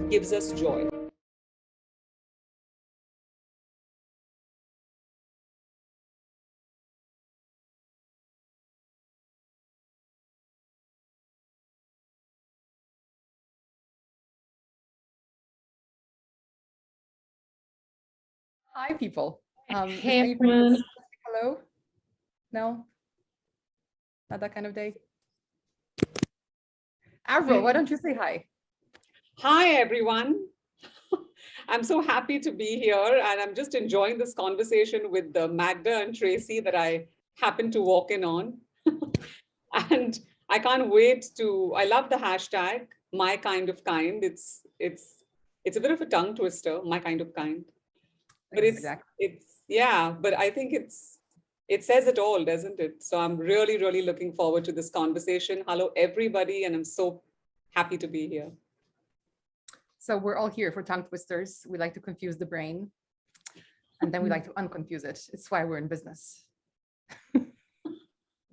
gives us joy. Hi, people. Hey, is anybody everyone. hello? No? Not that kind of day? Avril, why don't you say hi? Hi, everyone. I'm so happy to be here, and I'm just enjoying this conversation with Magda and Tracy that I happened to walk in on. And I can't wait to, I love the hashtag, my kind of kind. It's a bit of a tongue twister, my kind of kind. But Exactly. but I think it says it all, doesn't it? So I'm really, really looking forward to this conversation. Hello, everybody, and I'm so happy to be here. So we're all here for tongue twisters. We like to confuse the brain, and then we like to unconfuse it. It's why we're in business.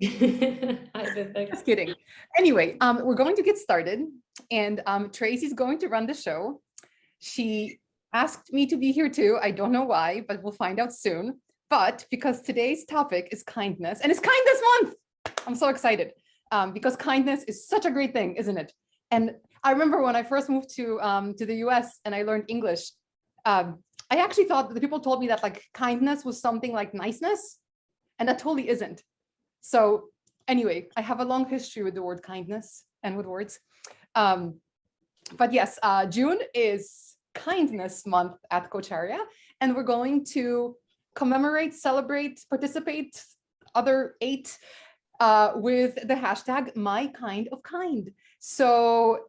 Just kidding. Anyway, we're going to get started, and Tracy's going to run the show. She asked me to be here too. I don't know why, but we'll find out soon. But because today's topic is kindness, and it's Kindness Month, I'm so excited because kindness is such a great thing, isn't it? And I remember when I first moved to the US and I learned English, I actually thought that the people told me that like kindness was something like niceness, and that totally isn't. So anyway, I have a long history with the word kindness and with words. But yes, June is Kindness Month at Coacharya, and we're going to commemorate, celebrate, participate, other 8 with the hashtag my kind of kind. So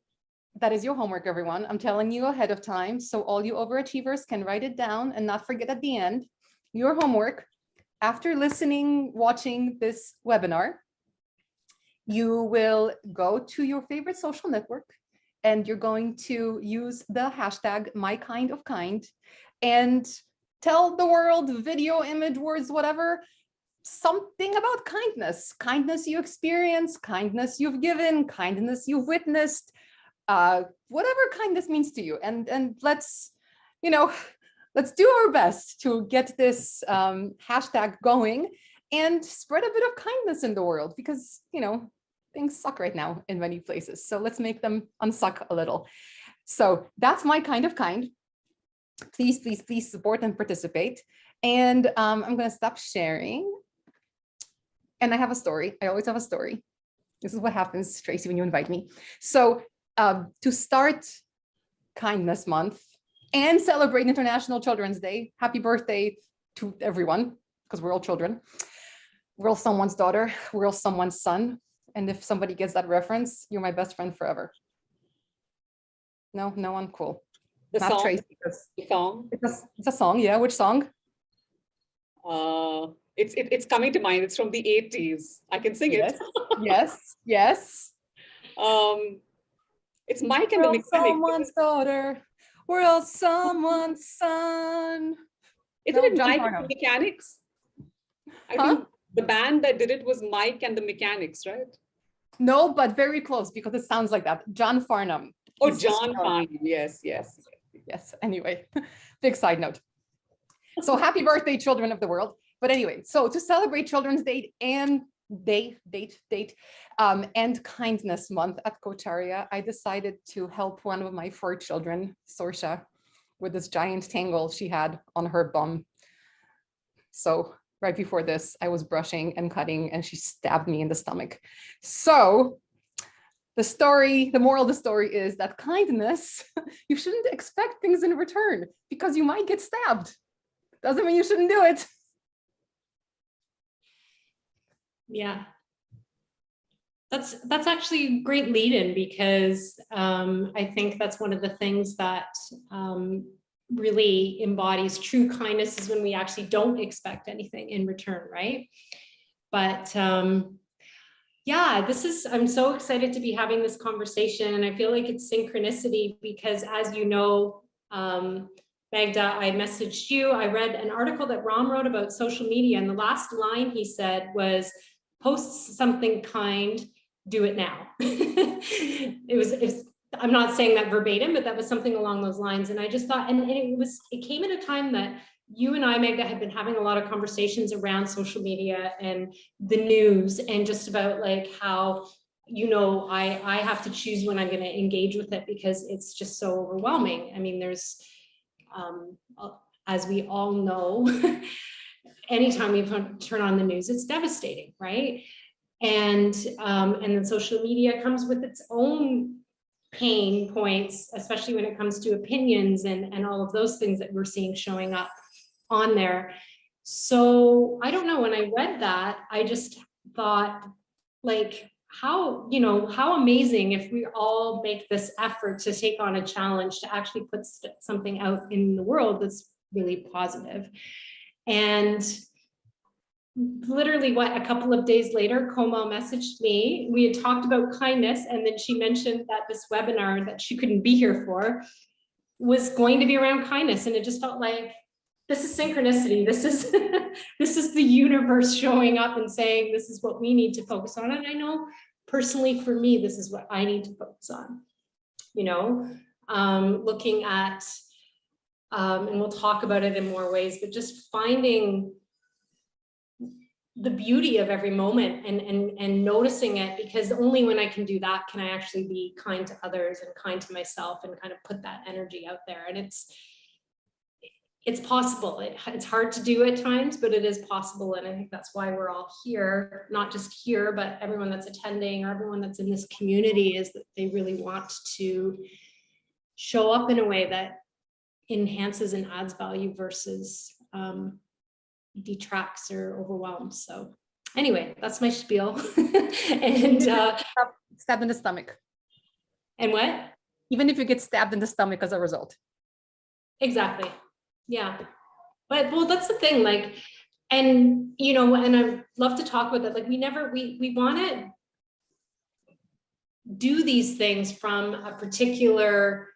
that is your homework, everyone. I'm telling you ahead of time, so all you overachievers can write it down and not forget at the end. Your homework, after listening, watching this webinar, you will go to your favorite social network and you're going to use the hashtag my kind of kind and tell the world, video, image, words, whatever, something about kindness. Kindness you experience, kindness you've given, kindness you've witnessed, whatever kindness means to you. And let's do our best to get this hashtag going and spread a bit of kindness in the world, because things suck right now in many places. So let's make them unsuck a little. So that's my kind of kind. Please, please, please support and participate. And I'm going to stop sharing. And I have a story. I always have a story. This is what happens, Tracy, when you invite me. So to start Kindness Month and celebrate International Children's Day, happy birthday to everyone, because we're all children. We're all someone's daughter. We're all someone's son. And if somebody gets that reference, you're my best friend forever. No one? Cool. The Not song? Tracy. The song? It's a song, yeah. Which song? It's coming to mind. It's from the 80s. I can sing it. Yes. It's Mike and the Mechanics. Someone's daughter. We're all someone's son. Isn't it Mike and the Mechanics? I think the band that did it was Mike and the Mechanics, right? No, but very close, because it sounds like that. John Farnham. Oh, John Farnham. Yes. Anyway, big side note. So happy birthday, children of the world. But anyway, so to celebrate Children's Day and and Kindness Month at Coacharya, I decided to help one of my 4 children, Sorsha, with this giant tangle she had on her bum. So right before this, I was brushing and cutting and she stabbed me in the stomach. So the moral of the story is that kindness, you shouldn't expect things in return because you might get stabbed. Doesn't mean you shouldn't do it. Yeah. That's actually a great lead-in, because I think that's one of the things that really embodies true kindness, is when we actually don't expect anything in return, right? But yeah, I'm so excited to be having this conversation, and I feel like it's synchronicity because, as you know, Magda, I messaged you. I read an article that Ram wrote about social media, and the last line he said was, "Post something kind, do it now." It was I'm not saying that verbatim, but that was something along those lines. And I just thought, and it came at a time that you and I, Magda, had been having a lot of conversations around social media and the news, and just about like how, you know, I have to choose when I'm going to engage with it because it's just so overwhelming. I mean, there's, as we all know, anytime you turn on the news, it's devastating, right? And then social media comes with its own pain points, especially when it comes to opinions and all of those things that we're seeing showing up on there. So I don't know, when I read that, I just thought, like, how, you know, how amazing if we all make this effort to take on a challenge to actually put something out in the world that's really positive. And literally, what, a couple of days later, Komal messaged me. We had talked about kindness, and then she mentioned that this webinar that she couldn't be here for was going to be around kindness. And it just felt like, this is synchronicity. This is this is the universe showing up and saying, this is what we need to focus on. And I know personally for me, this is what I need to focus on, you know, looking at, and we'll talk about it in more ways, but just finding the beauty of every moment and noticing it, because only when I can do that can I actually be kind to others and kind to myself and kind of put that energy out there. And it's possible. It's hard to do at times, but it is possible. And I think that's why we're all here, not just here, but everyone that's attending or everyone that's in this community, is that they really want to show up in a way that enhances and adds value versus detracts or overwhelms. So anyway, that's my spiel. And stabbed in the stomach. And what? Even if you get stabbed in the stomach as a result. Exactly. Yeah. But well, that's the thing, like, and you know, and I love to talk about that. Like, we want to do these things from a particular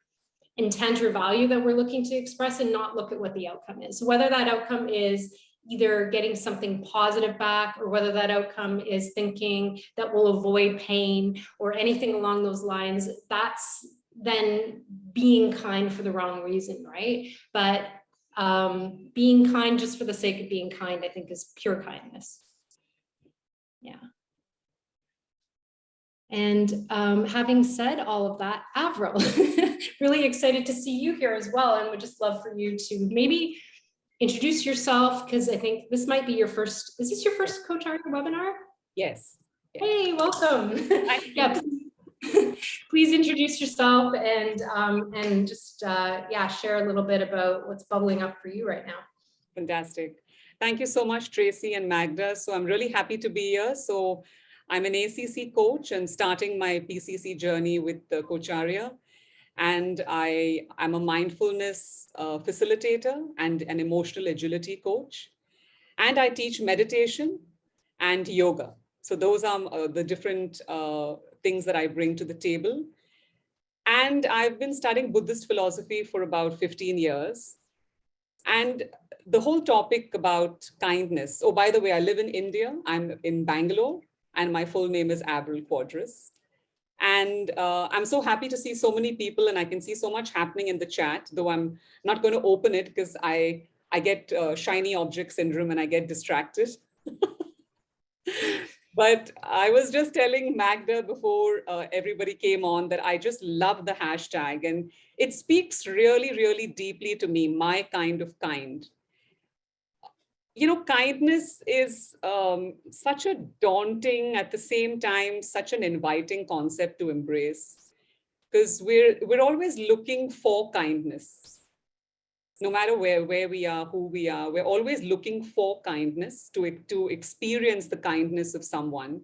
intent or value that we're looking to express, and not look at what the outcome is. So whether that outcome is either getting something positive back, or whether that outcome is thinking that will avoid pain or anything along those lines, that's then being kind for the wrong reason, right? But being kind just for the sake of being kind, I think, is pure kindness. Yeah. And having said all of that, Avril, really excited to see you here as well, and would just love for you to maybe introduce yourself, because I think this might be your first, is this your first Coacharya webinar? Yes. Hey, welcome. Yeah, please introduce yourself and just yeah, share a little bit about what's bubbling up for you right now. Fantastic. Thank you so much, Tracy and Magda. So I'm really happy to be here. So I'm an ACC coach and starting my PCC journey with the Coacharya. And I'm a mindfulness facilitator and an emotional agility coach. And I teach meditation and yoga. So those are the different things that I bring to the table. And I've been studying Buddhist philosophy for about 15 years. And the whole topic about kindness. Oh, by the way, I live in India. I'm in Bangalore, and my full name is Avril Quadras. And I'm so happy to see so many people, and I can see so much happening in the chat, though I'm not going to open it because I get shiny object syndrome and I get distracted. But I was just telling Magda before everybody came on that I just love the hashtag, and it speaks really, really deeply to me, my kind of kind. You know, kindness is such a daunting, at the same time, such an inviting concept to embrace, because we're always looking for kindness. No matter where we are, who we are, we're always looking for kindness, to experience the kindness of someone.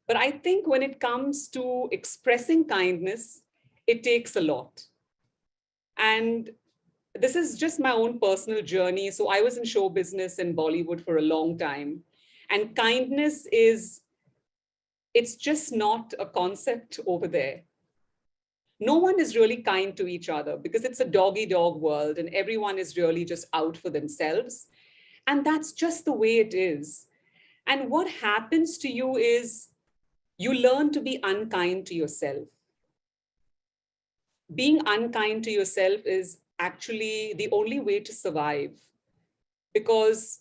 But I think when it comes to expressing kindness, it takes a lot. And this is just my own personal journey. So I was in show business in Bollywood for a long time. And kindness it's just not a concept over there. No one is really kind to each other because it's a dog-eat-dog world and everyone is really just out for themselves. And that's just the way it is. And what happens to you is you learn to be unkind to yourself. being unkind to yourself is actually the only way to survive, because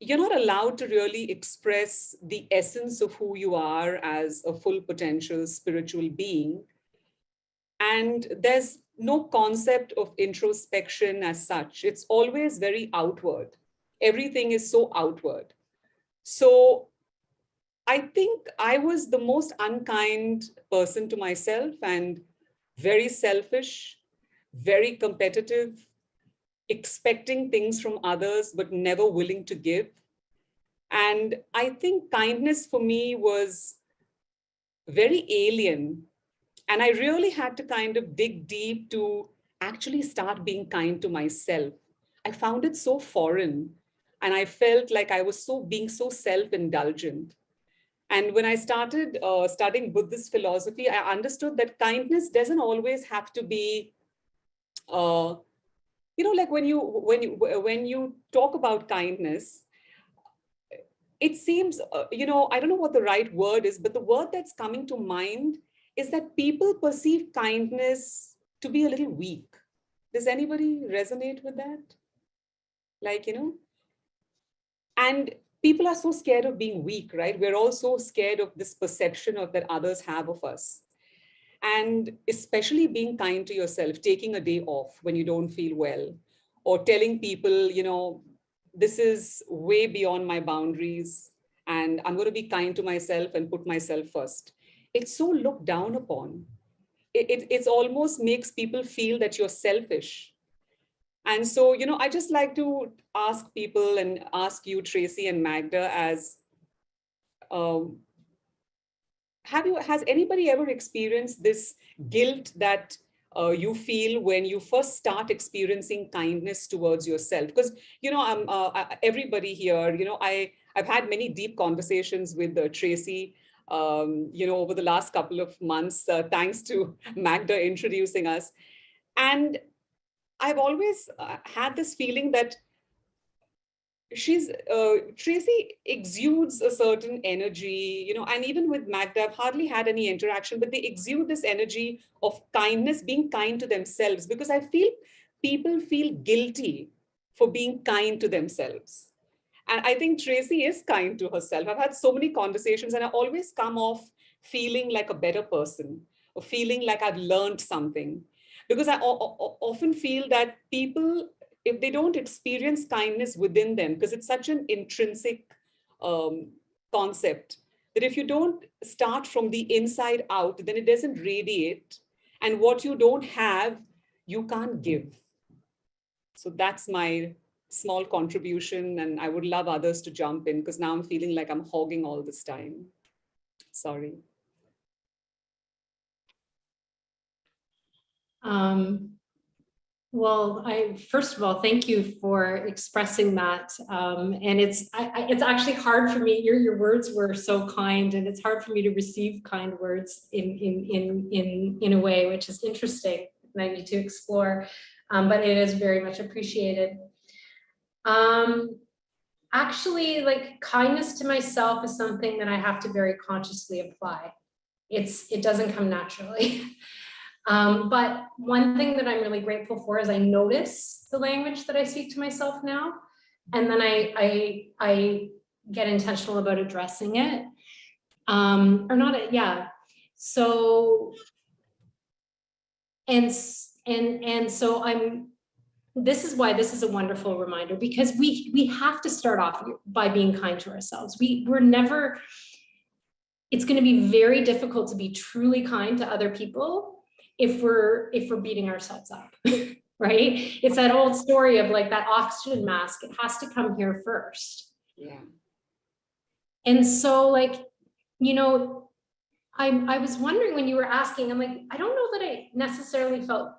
you're not allowed to really express the essence of who you are as a full potential spiritual being. And there's no concept of introspection as such. It's always very outward. Everything is so outward. So I think I was the most unkind person to myself, and very selfish, very competitive, expecting things from others, but never willing to give. And I think kindness for me was very alien. And I really had to kind of dig deep to actually start being kind to myself. I found it so foreign. And I felt like I was being so self-indulgent. And when I started studying Buddhist philosophy, I understood that kindness doesn't always have to be, like when you talk about kindness, it seems, I don't know what the right word is, but the word that's coming to mind is that people perceive kindness to be a little weak. Does anybody resonate with that? And people are so scared of being weak, right? We're all so scared of this perception of that others have of us. And especially being kind to yourself, taking a day off when you don't feel well, or telling people, this is way beyond my boundaries, and I'm going to be kind to myself and put myself first. It's so looked down upon. It almost makes people feel that you're selfish. And so, I just like to ask people, and ask you, Tracy and Magda, as um, has anybody ever experienced this guilt that you feel when you first start experiencing kindness towards yourself? Because, everybody here, I've had many deep conversations with Tracy, over the last couple of months, thanks to Magda introducing us. And I've always had this feeling that Tracy exudes a certain energy, and even with Magda, I've hardly had any interaction, but they exude this energy of kindness, being kind to themselves, because I feel people feel guilty for being kind to themselves. And I think Tracy is kind to herself. I've had so many conversations, and I always come off feeling like a better person, or feeling like I've learned something. Because I often feel that people, if they don't experience kindness within them, because it's such an intrinsic concept, that if you don't start from the inside out, then it doesn't radiate. And what you don't have, you can't give. So that's my small contribution. And I would love others to jump in, because now I'm feeling like I'm hogging all this time. Sorry. Well, first of all, thank you for expressing that. And it's actually hard for me. Your words were so kind, and it's hard for me to receive kind words in a way, which is interesting, and I need to explore. But it is very much appreciated. Actually, like, kindness to myself is something that I have to very consciously apply. It doesn't come naturally. But one thing that I'm really grateful for is I notice the language that I speak to myself now, and then I get intentional about addressing it, or not. Yeah. So and so this is why this is a wonderful reminder, because we have to start off by being kind to ourselves. We're never. It's going to be very difficult to be truly kind to other people if we're beating ourselves up, right? It's that old story of like that oxygen mask. It has to come here first. Yeah. And so, like, I was wondering when you were asking, I'm like, I don't know that I necessarily felt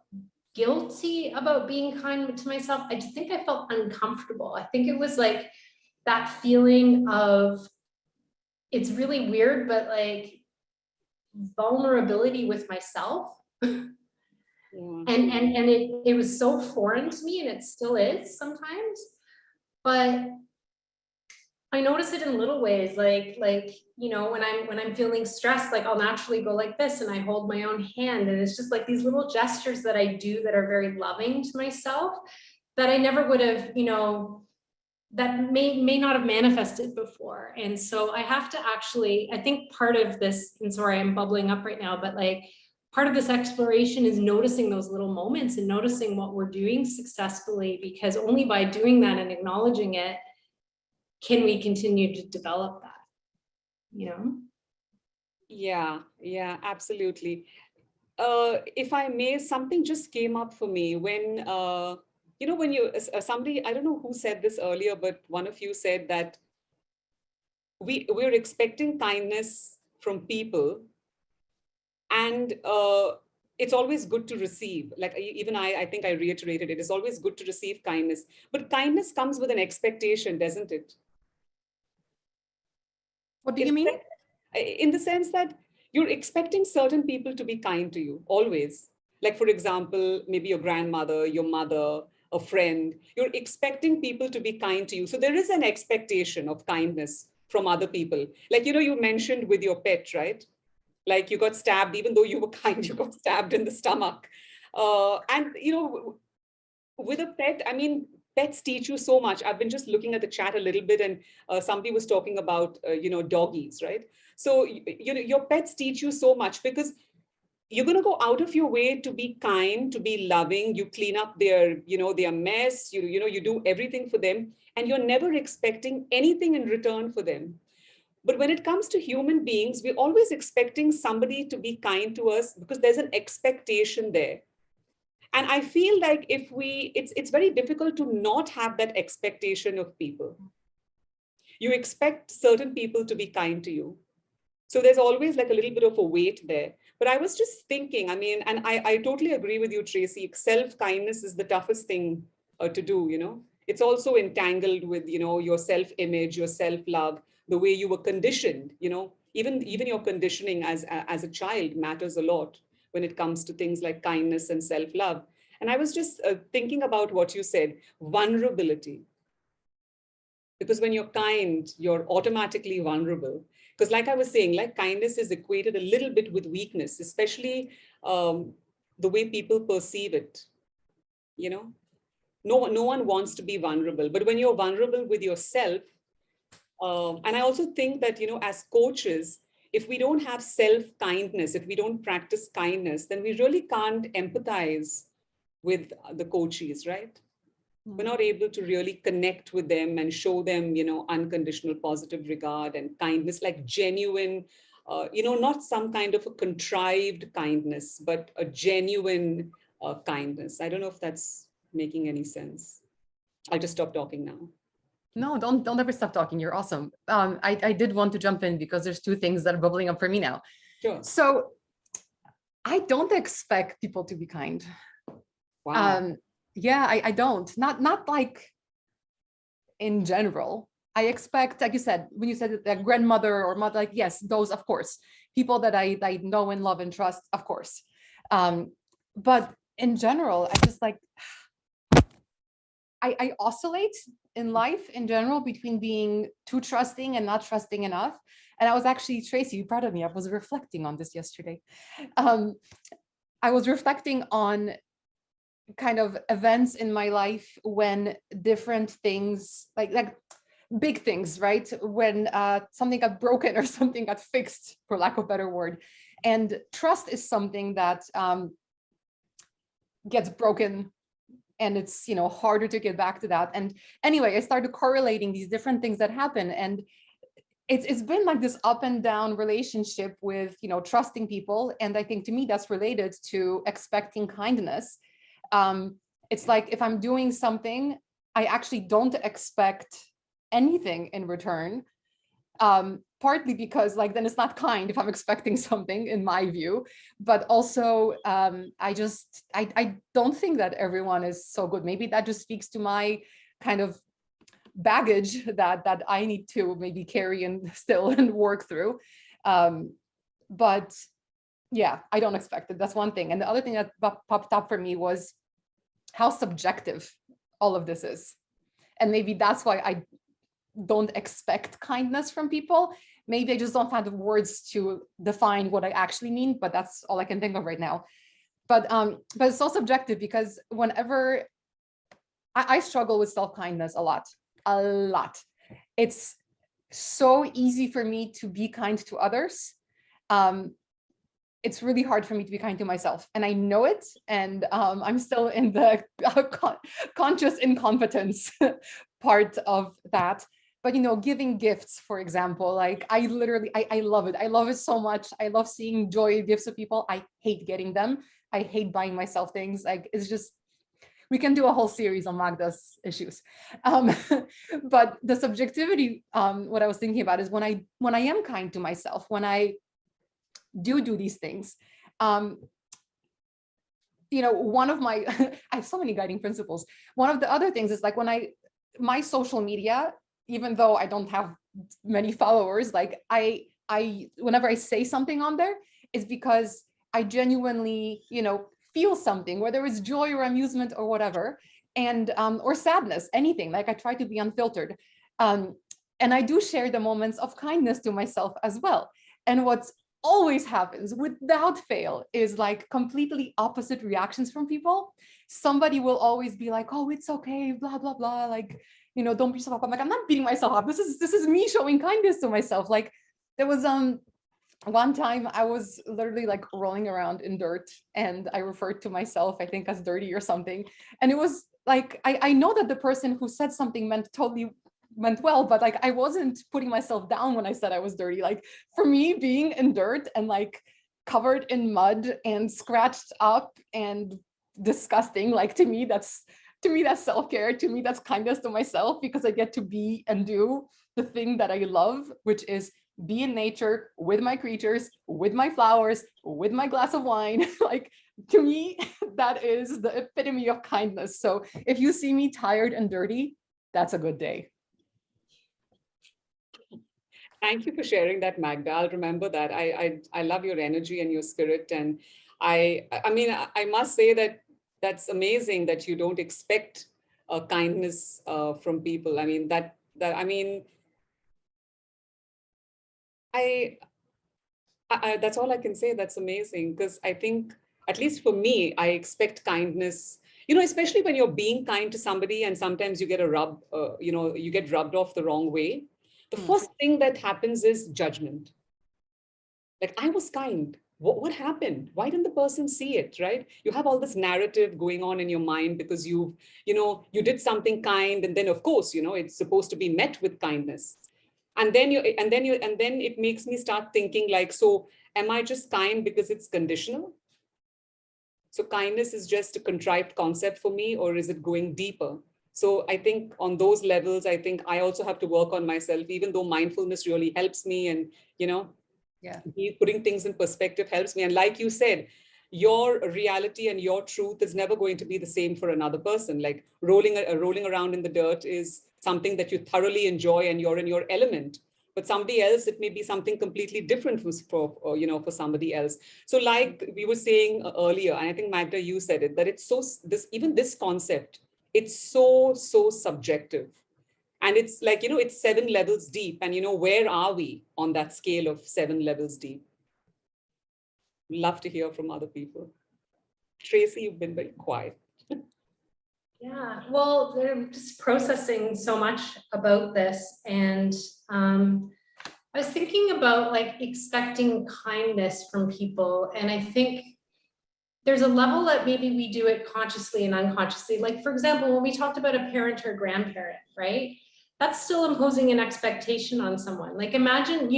guilty about being kind to myself. I just think I felt uncomfortable. I think it was like that feeling of, it's really weird, but like vulnerability with myself. Yeah. And it was so foreign to me, and it still is sometimes. But I notice it in little ways, like, you know, when I'm feeling stressed, like I'll naturally go like this and I hold my own hand. And it's just like these little gestures that I do that are very loving to myself that I never would have, you know, that may not have manifested before. And so I have to actually, I think part of this, and sorry, I'm bubbling up right now, but like part of this exploration is noticing those little moments and noticing what we're doing successfully, because only by doing that and acknowledging it can we continue to develop that, you know? Yeah, absolutely. If I may, something just came up for me when, you know, when you, somebody, I don't know who said this earlier, but one of you said that we're expecting kindness from people, and it's always good to receive. Like even I think I reiterated it. It's always good to receive kindness, but kindness comes with an expectation, doesn't it? What do you mean? In the sense that you're expecting certain people to be kind to you always. Like, for example, maybe your grandmother, your mother, a friend, you're expecting people to be kind to you. So there is an expectation of kindness from other people. Like, you know, you mentioned with your pet, right? Like you got stabbed, even though you were kind, you got stabbed in the stomach. And, you know, with a pet, I mean, pets teach you so much. I've been just looking at the chat a little bit, and somebody was talking about, you know, doggies, right? So, you know, your pets teach you so much because you're going to go out of your way to be kind, to be loving. You clean up their, you know, their mess. You know, you do everything for them, and you're never expecting anything in return for them. But when it comes to human beings, we're always expecting somebody to be kind to us because there's an expectation there. And I feel like if we, it's very difficult to not have that expectation of people. You expect certain people to be kind to you. So there's always like a little bit of a weight there. But I was just thinking, I mean, and I totally agree with you, Tracy. Self-kindness is the toughest thing to do, you know. It's also entangled with, you know, your self-image, your self-love, the way you were conditioned, you know, even your conditioning as a child matters a lot when it comes to things like kindness and self-love. And I was just thinking about what you said, vulnerability. Because when you're kind, you're automatically vulnerable. Because like I was saying, like kindness is equated a little bit with weakness, especially the way people perceive it. You know, no one wants to be vulnerable. But when you're vulnerable with yourself, and I also think that, you know, as coaches, if we don't have self-kindness, if we don't practice kindness, then we really can't empathize with the coachees, right? We're not able to really connect with them and show them, you know, unconditional positive regard and kindness, like genuine, you know, not some kind of a contrived kindness, but a genuine kindness. I don't know if that's making any sense. I'll just stop talking now. No, don't ever stop talking. You're awesome. I did want to jump in because there's two things that are bubbling up for me now. Sure. So I don't expect people to be kind. Wow. Yeah, I don't. Not like in general. I expect, like you said, when you said that grandmother or mother, like, yes, those, of course, people that I know and love and trust, of course. But in general, I just like, I oscillate in life in general between being too trusting and not trusting enough. And I was actually, Tracy, you're proud of me. I was reflecting on this yesterday. I was reflecting on kind of events in my life when different things, like big things, right? When something got broken or something got fixed, for lack of a better word. And trust is something that gets broken, and it's, you know, harder to get back to that. And anyway, I started correlating these different things that happen, and it's been like this up and down relationship with, you know, trusting people. And I think to me that's related to expecting kindness. It's like if I'm doing something, I actually don't expect anything in return. Partly because like then it's not kind if I'm expecting something, in my view, but also I don't think that everyone is so good. Maybe that just speaks to my kind of baggage that I need to maybe carry and still and work through. But yeah, I don't expect it. That's one thing. And the other thing that popped up for me was how subjective all of this is. And maybe that's why don't expect kindness from people. Maybe I just don't have the words to define what I actually mean, but that's all I can think of right now. But it's so subjective, because whenever I struggle with self-kindness a lot. It's so easy for me to be kind to others. It's really hard for me to be kind to myself, and I know it. And I'm still in the conscious incompetence part of that. But, you know, giving gifts, for example, like I love it. I love it so much. I love seeing joy gifts of people. I hate getting them. I hate buying myself things. Like, it's just, we can do a whole series on Magda's issues. But the subjectivity, what I was thinking about is when I am kind to myself, when I do these things, you know, one of my, I have so many guiding principles. One of the other things is like when my social media, even though I don't have many followers, like I whenever I say something on there, it's because I genuinely, you know, feel something, whether it's joy or amusement or whatever, and or sadness, anything. Like I try to be unfiltered. And I do share the moments of kindness to myself as well. And what's always happens without fail is like completely opposite reactions from people. Somebody will always be like, oh, it's okay, blah, blah, blah. Like, you know, don't beat yourself up. I'm like, I'm not beating myself up. This is me showing kindness to myself. Like there was one time I was literally like rolling around in dirt, and I referred to myself, I think, as dirty or something. And it was like, I know that the person who said something meant well, but like I wasn't putting myself down when I said I was dirty. Like for me, being in dirt and like covered in mud and scratched up and disgusting, like to me that's self-care. To me, that's kindness to myself, because I get to be and do the thing that I love, which is be in nature with my creatures, with my flowers, with my glass of wine. Like to me, that is the epitome of kindness. So if you see me tired and dirty, that's a good day. Thank you for sharing that, Magda. I'll remember that. I love your energy and your spirit. And I mean, I must say that that's amazing that you don't expect kindness from people. I mean, that's all I can say. That's amazing, because I think, at least for me, I expect kindness, you know, especially when you're being kind to somebody and sometimes you get you get rubbed off the wrong way. The first thing that happens is judgment. Like, I was kind. What happened? Why didn't the person see it, right? You have all this narrative going on in your mind because you did something kind, and then of course, you know, it's supposed to be met with kindness. And then it makes me start thinking like, so am I just kind because it's conditional? So kindness is just a contrived concept for me, or is it going deeper? So I think on those levels, I think I also have to work on myself, even though mindfulness really helps me, and, you know, yeah, putting things in perspective helps me. And like you said, your reality and your truth is never going to be the same for another person. Like rolling around in the dirt is something that you thoroughly enjoy and you're in your element. But somebody else, it may be something completely different for somebody else. So like we were saying earlier, and I think Magda, you said it, that it's this concept, it's so subjective. And it's like, you know, it's 7 levels deep. And, you know, where are we on that scale of 7 levels deep? Love to hear from other people. Tracy, you've been very quiet. Yeah, well, they're just processing so much about this. And I was thinking about like expecting kindness from people. And I think there's a level that maybe we do it consciously and unconsciously. Like, for example, when we talked about a parent or a grandparent, right? That's still imposing an expectation on someone. Like imagine,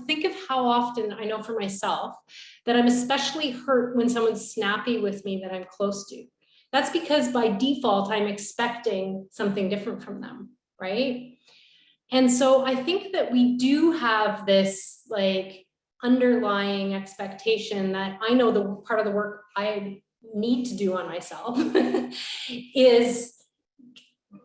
think of how often, I know for myself, that I'm especially hurt when someone's snappy with me that I'm close to. That's because by default, I'm expecting something different from them, right? And so I think that we do have this like underlying expectation that I know the part of the work I need to do on myself is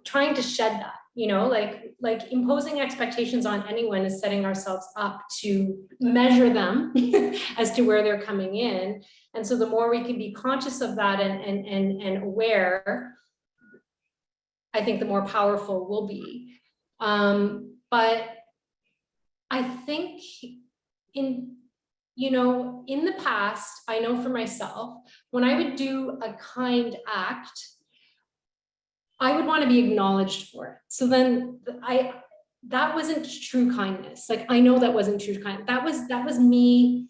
trying to shed that, you know, like imposing expectations on anyone is setting ourselves up to measure them as to where they're coming in. And so the more we can be conscious of that and aware, I think the more powerful we'll be. But I think in the past, I know for myself, when I would do a kind act, I would want to be acknowledged for it. So then that wasn't true kindness. Like, I know that wasn't true kindness. That was me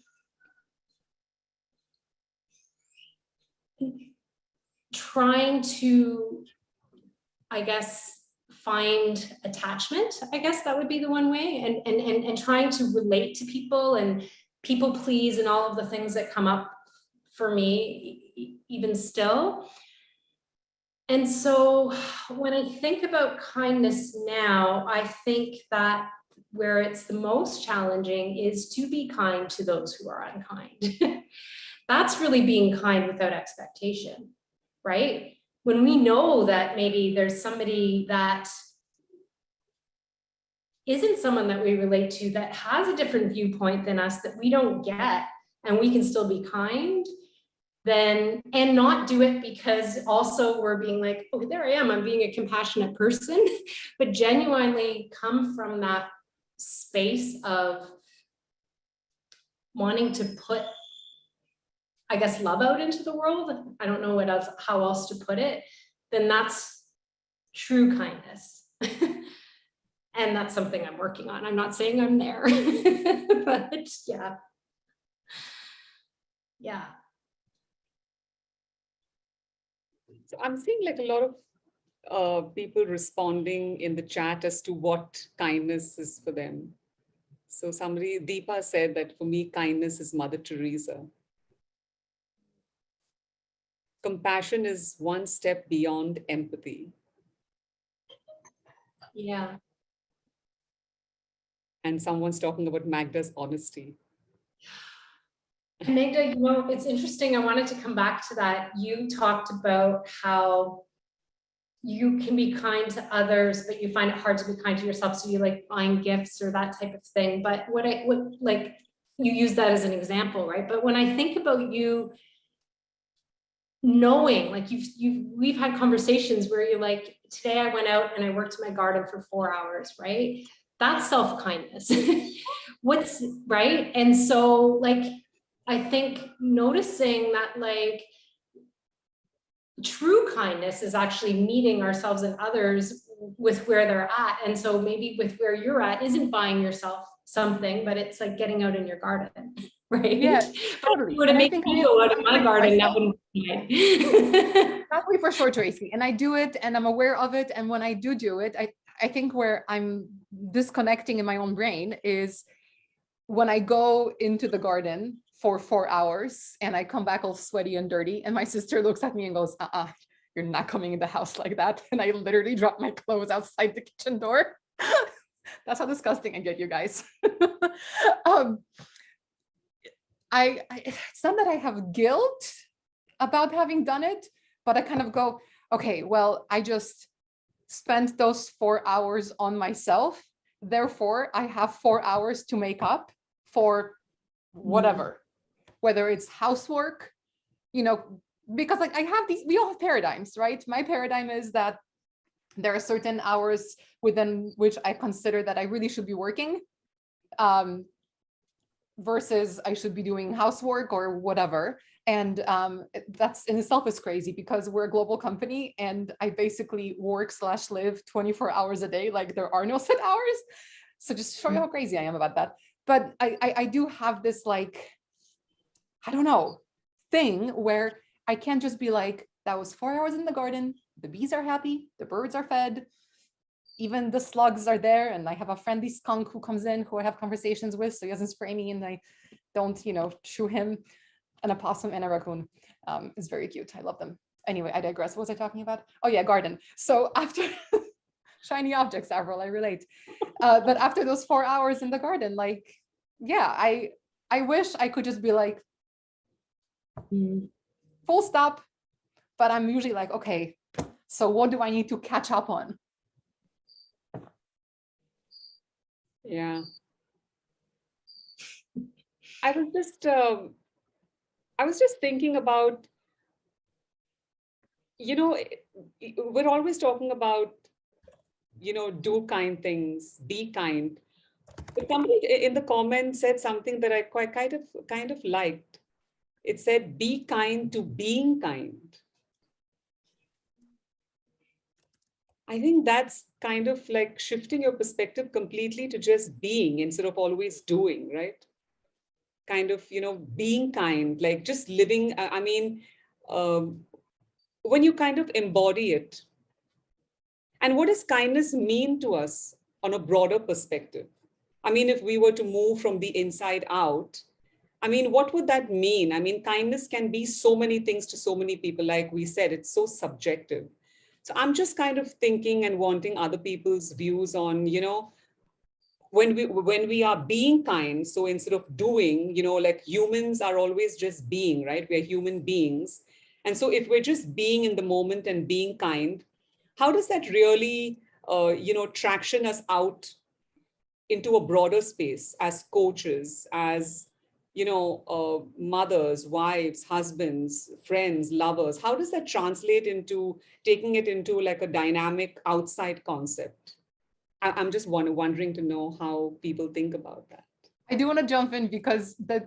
trying to, I guess, find attachment. I guess that would be the one way, and trying to relate to people and people please and all of the things that come up for me even still. And so when I think about kindness now, I think that where it's the most challenging is to be kind to those who are unkind. That's really being kind without expectation, right? When we know that maybe there's somebody that isn't someone that we relate to, that has a different viewpoint than us, that we don't get, and we can still be kind, then, and not do it because also we're being like, oh, there I am, I'm being a compassionate person, but genuinely come from that space of wanting to put, I guess, love out into the world. I don't know how else to put it. Then that's true kindness. And that's something I'm working on. I'm not saying I'm there, but yeah. Yeah. So I'm seeing like a lot of people responding in the chat as to what kindness is for them. So somebody, Deepa, said that for me, kindness is Mother Teresa. Compassion is one step beyond empathy. Yeah. And someone's talking about Magda's honesty. Magda, it's interesting. I wanted to come back to that. You talked about how you can be kind to others, but you find it hard to be kind to yourself. So you like buying gifts or that type of thing. But what like, you use that as an example, right? But when I think about you knowing, like we've had conversations where you're like, today I went out and I worked in my garden for 4 hours, right? That's self-kindness. What's right? And so like, I think noticing that like true kindness is actually meeting ourselves and others with where they're at. And so maybe with where you're at isn't buying yourself something, but it's like getting out in your garden, right? Yeah, totally. Would it make me go out in my garden? That wouldn't be Exactly, for sure, Tracy. And I do it and I'm aware of it. And when I do it, I think where I'm disconnecting in my own brain is when I go into the garden for 4 hours and I come back all sweaty and dirty, and my sister looks at me and goes, you're not coming in the house like that. And I literally drop my clothes outside the kitchen door. That's how disgusting I get, you guys. It's not that I have guilt about having done it, but I kind of go, okay, well, I just spent those 4 hours on myself. Therefore, I have 4 hours to make up for whatever, whether it's housework, because like I have we all have paradigms, right? My paradigm is that there are certain hours within which I consider that I really should be working, versus I should be doing housework or whatever. And that's in itself is crazy because we're a global company and I basically work/live 24 hours a day. Like there are no set hours. So just to show you how crazy I am about that. But I do have this like, I don't know, thing where I can't just be like, that was 4 hours in the garden. The bees are happy. The birds are fed. Even the slugs are there. And I have a friendly skunk who comes in who I have conversations with. So he doesn't spray me and I don't, chew him. An opossum and a raccoon. It's very cute. I love them. Anyway, I digress. What was I talking about? Oh yeah, garden. So after shiny objects, Avril, I relate. But after those 4 hours in the garden, like, yeah, I wish I could just be like, full stop. But I'm usually like, okay, so what do I need to catch up on? Yeah. I was just thinking about, we're always talking about do kind things, be kind. But somebody in the comments said something that I quite kind of liked. It said, be kind to being kind. I think that's kind of like shifting your perspective completely to just being instead of always doing, right? Kind of, being kind, like just living. I mean, um, when you kind of embody it. And what does kindness mean to us on a broader perspective? I mean, if we were to move from the inside out, I mean, what would that mean? I mean, kindness can be so many things to so many people. Like we said, it's so subjective. So I'm just kind of thinking and wanting other people's views on, when we are being kind. So instead of doing, like humans are always just being, right? We're human beings. And so if we're just being in the moment and being kind, how does that really, traction us out into a broader space as coaches, as mothers, wives, husbands, friends, lovers? How does that translate into taking it into like a dynamic outside concept? I'm just wondering to know how people think about that. I do want to jump in because the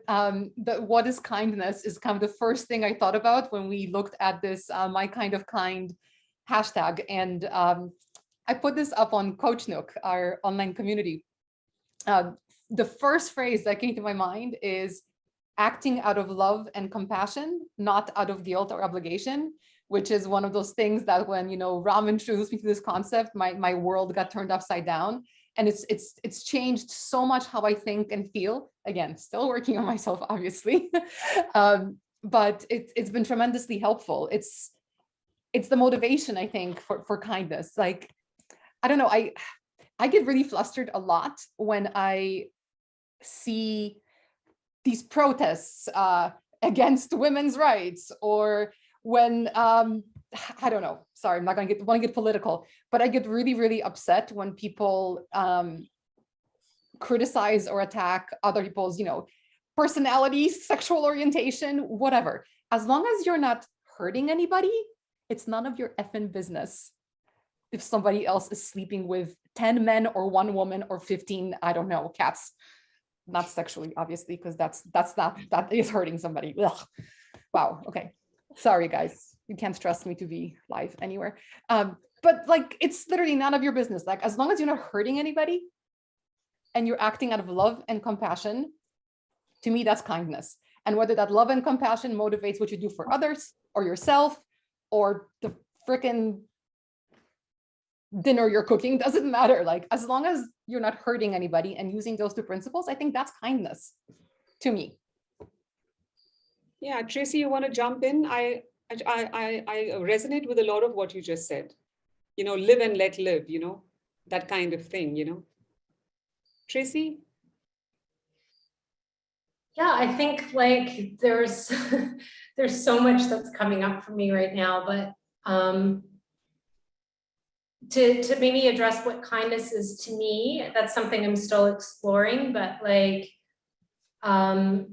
what is kindness is kind of the first thing I thought about when we looked at this my kind of kind hashtag. And I put this up on Coach Nook, our online community. The first phrase that came to my mind is acting out of love and compassion, not out of guilt or obligation, which is one of those things that when, Ram introduced me to this concept, my world got turned upside down. And it's changed so much how I think and feel. Again, still working on myself, obviously. But it's been tremendously helpful. It's the motivation, I think, for kindness. Like, I don't know, I get really flustered a lot when I see these protests against women's rights, or when I don't know, sorry, I'm not going to want to get political, but I get really, really upset when people criticize or attack other people's, personalities, sexual orientation, whatever. As long as you're not hurting anybody, it's none of your effing business if somebody else is sleeping with 10 men or 1 woman or 15, I don't know, cats. Not sexually, obviously, because that is hurting somebody. Ugh. Wow. Okay. Sorry, guys. You can't trust me to be live anywhere. But like, it's literally none of your business. Like, as long as you're not hurting anybody and you're acting out of love and compassion, to me, that's kindness. And whether that love and compassion motivates what you do for others or yourself or the freaking dinner you're cooking, doesn't matter. Like, as long as you're not hurting anybody and using those 2 principles, I think that's kindness to me. Yeah, Tracy, you want to jump in? I resonate with a lot of what you just said. Live and let live, that kind of thing, Tracy? Yeah, I think like there's so much that's coming up for me right now, but to maybe address what kindness is to me, that's something I'm still exploring, but like and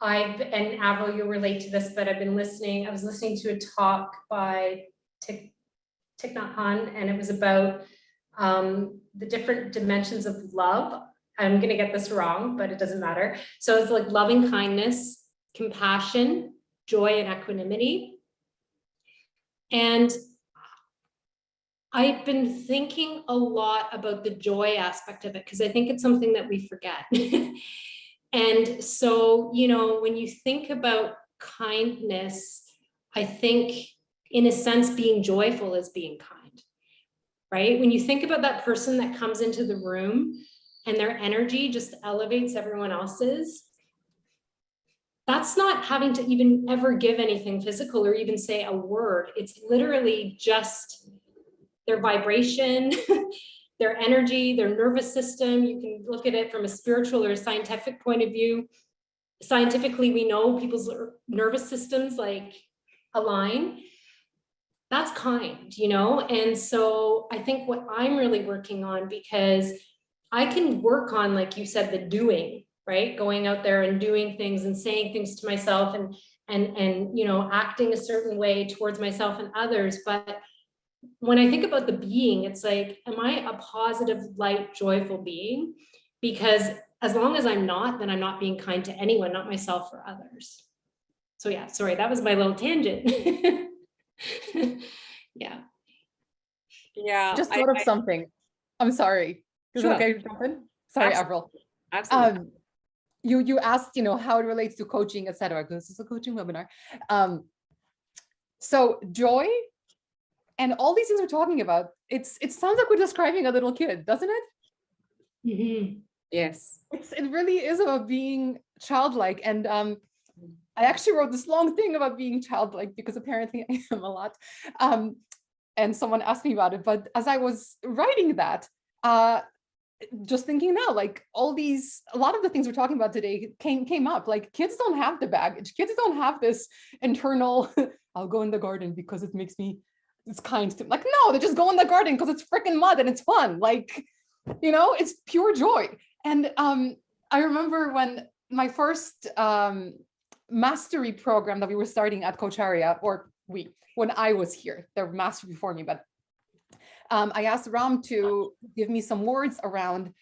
Avril, you relate to this, but I was listening to a talk by Thich Nhat Hanh, and it was about the different dimensions of love. I'm gonna get this wrong, but it doesn't matter. So it's like loving kindness, compassion, joy, and equanimity. And I've been thinking a lot about the joy aspect of it because I think it's something that we forget. And so, when you think about kindness, I think in a sense, being joyful is being kind, right? When you think about that person that comes into the room and their energy just elevates everyone else's, that's not having to even ever give anything physical or even say a word. It's literally just their vibration, their energy, their nervous system. You can look at it from a spiritual or a scientific point of view. Scientifically, we know people's nervous systems like align. That's kind, And so I think what I'm really working on, because I can work on, like you said, the doing, right? Going out there and doing things and saying things to myself and acting a certain way towards myself and others. But when I think about the being, it's like, am I a positive, light, joyful being? Because as long as I'm not, then I'm not being kind to anyone, not myself or others. So yeah, sorry, that was my little tangent. Yeah. Yeah. Just thought of something. I'm sorry. Is it Sure. okay to jump in? Sorry, Avril. Absolutely. You asked, how it relates to coaching, etc. Because this is a coaching webinar. So joy and all these things we're talking about, it sounds like we're describing a little kid, doesn't it? Mm-hmm. Yes. It really is about being childlike. And I actually wrote this long thing about being childlike because apparently I am a lot. And someone asked me about it. But as I was writing that, just thinking now, like a lot of the things we're talking about today came up. Like kids don't have the baggage. Kids don't have this internal, I'll go in the garden because it's kind to, like, no, they just go in the garden because it's freaking mud and it's fun. Like, it's pure joy. And I remember when my first mastery program that we were starting at Coacharya, when I was here, the master before me, but I asked Ram to give me some words around,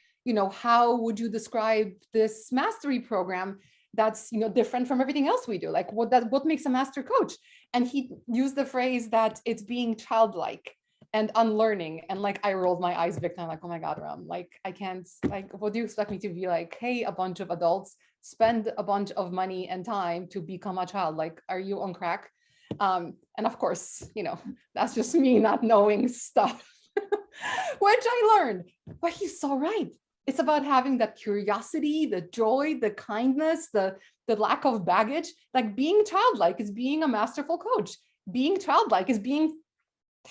how would you describe this mastery program that's, different from everything else we do? Like what makes a master coach? And he used the phrase that it's being childlike and unlearning. And like, I rolled my eyes big time, like, oh my God, Ram, like, I can't, like, what do you expect me to be like? Hey, a bunch of adults spend a bunch of money and time to become a child. Like, are you on crack? And of course, that's just me not knowing stuff. Which I learned, but he's so right. It's about having that curiosity, the joy, the kindness, the lack of baggage. Like being childlike is being a masterful coach. Being childlike is being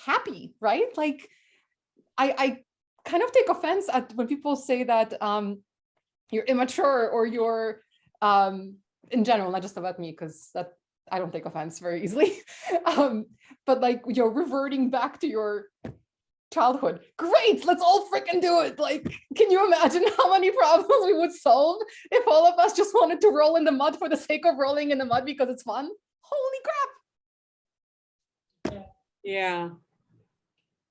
happy, right? Like I kind of take offense at when people say that you're immature or you're in general, not just about me, because that I don't take offense very easily. But like you're reverting back to your childhood. Great, let's all freaking do it. Like, can you imagine how many problems we would solve if all of us just wanted to roll in the mud for the sake of rolling in the mud because it's fun? Holy crap. Yeah.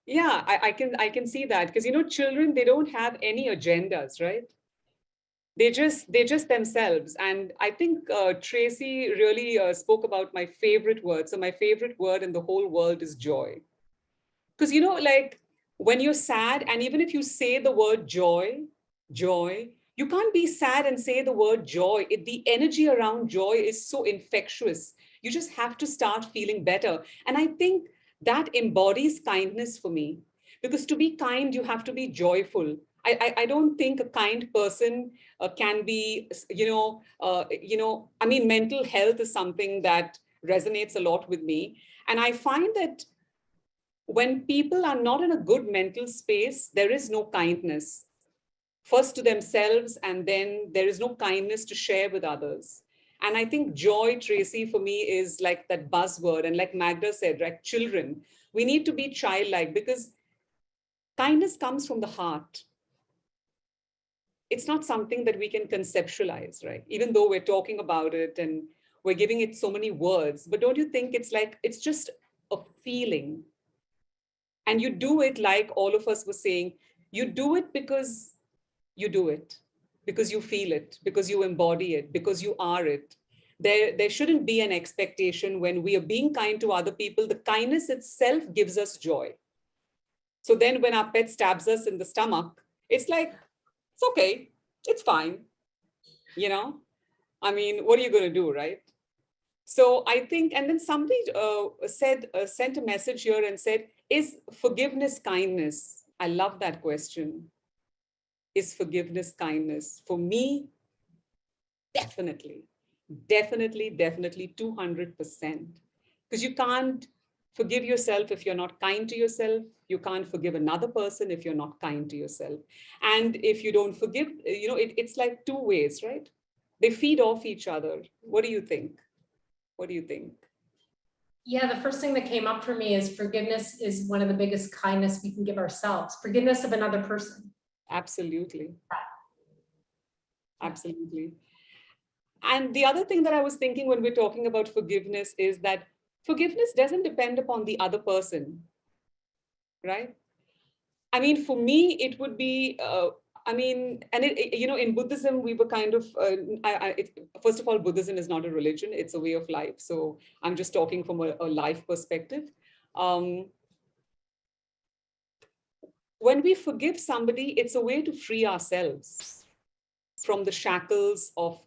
Yeah, I can see that because children, they don't have any agendas, right? They're just themselves. And I think Tracy really spoke about my favorite word. So my favorite word in the whole world is joy. Because like when you're sad, and even if you say the word joy, you can't be sad and say the word joy. The energy around joy is so infectious. You just have to start feeling better. And I think that embodies kindness for me. Because to be kind, you have to be joyful. I don't think a kind person can be, I mean, mental health is something that resonates a lot with me. And I find that when people are not in a good mental space, there is no kindness. First to themselves, and then there is no kindness to share with others. And I think joy, Tracy, for me is like that buzzword. And like Magda said, right, children, we need to be childlike because kindness comes from the heart. It's not something that we can conceptualize, right? Even though we're talking about it and we're giving it so many words, but don't you think it's just a feeling? And you do it like all of us were saying, you do it because you do it, because you feel it, because you embody it, because you are it. There shouldn't be an expectation when we are being kind to other people. The kindness itself gives us joy. So then when our pet stabs us in the stomach, it's like, it's okay, it's fine. I mean, what are you going to do, right? So I think, and then somebody sent a message here and said, is forgiveness kindness? I love that question. Is forgiveness kindness? For me, definitely, 200%. Because you can't forgive yourself if you're not kind to yourself. You can't forgive another person if you're not kind to yourself. And if you don't forgive, it's like two ways, right? They feed off each other. What do you think? What do you think? Yeah, the first thing that came up for me is forgiveness is one of the biggest kindness we can give ourselves. Forgiveness of another person. Absolutely. Absolutely. And the other thing that I was thinking when we're talking about forgiveness is that forgiveness doesn't depend upon the other person. right? I mean, for me, it would be, I mean, and in Buddhism, we were kind of, first of all, Buddhism is not a religion, it's a way of life. So I'm just talking from a life perspective. Um, when we forgive somebody, it's a way to free ourselves from the shackles of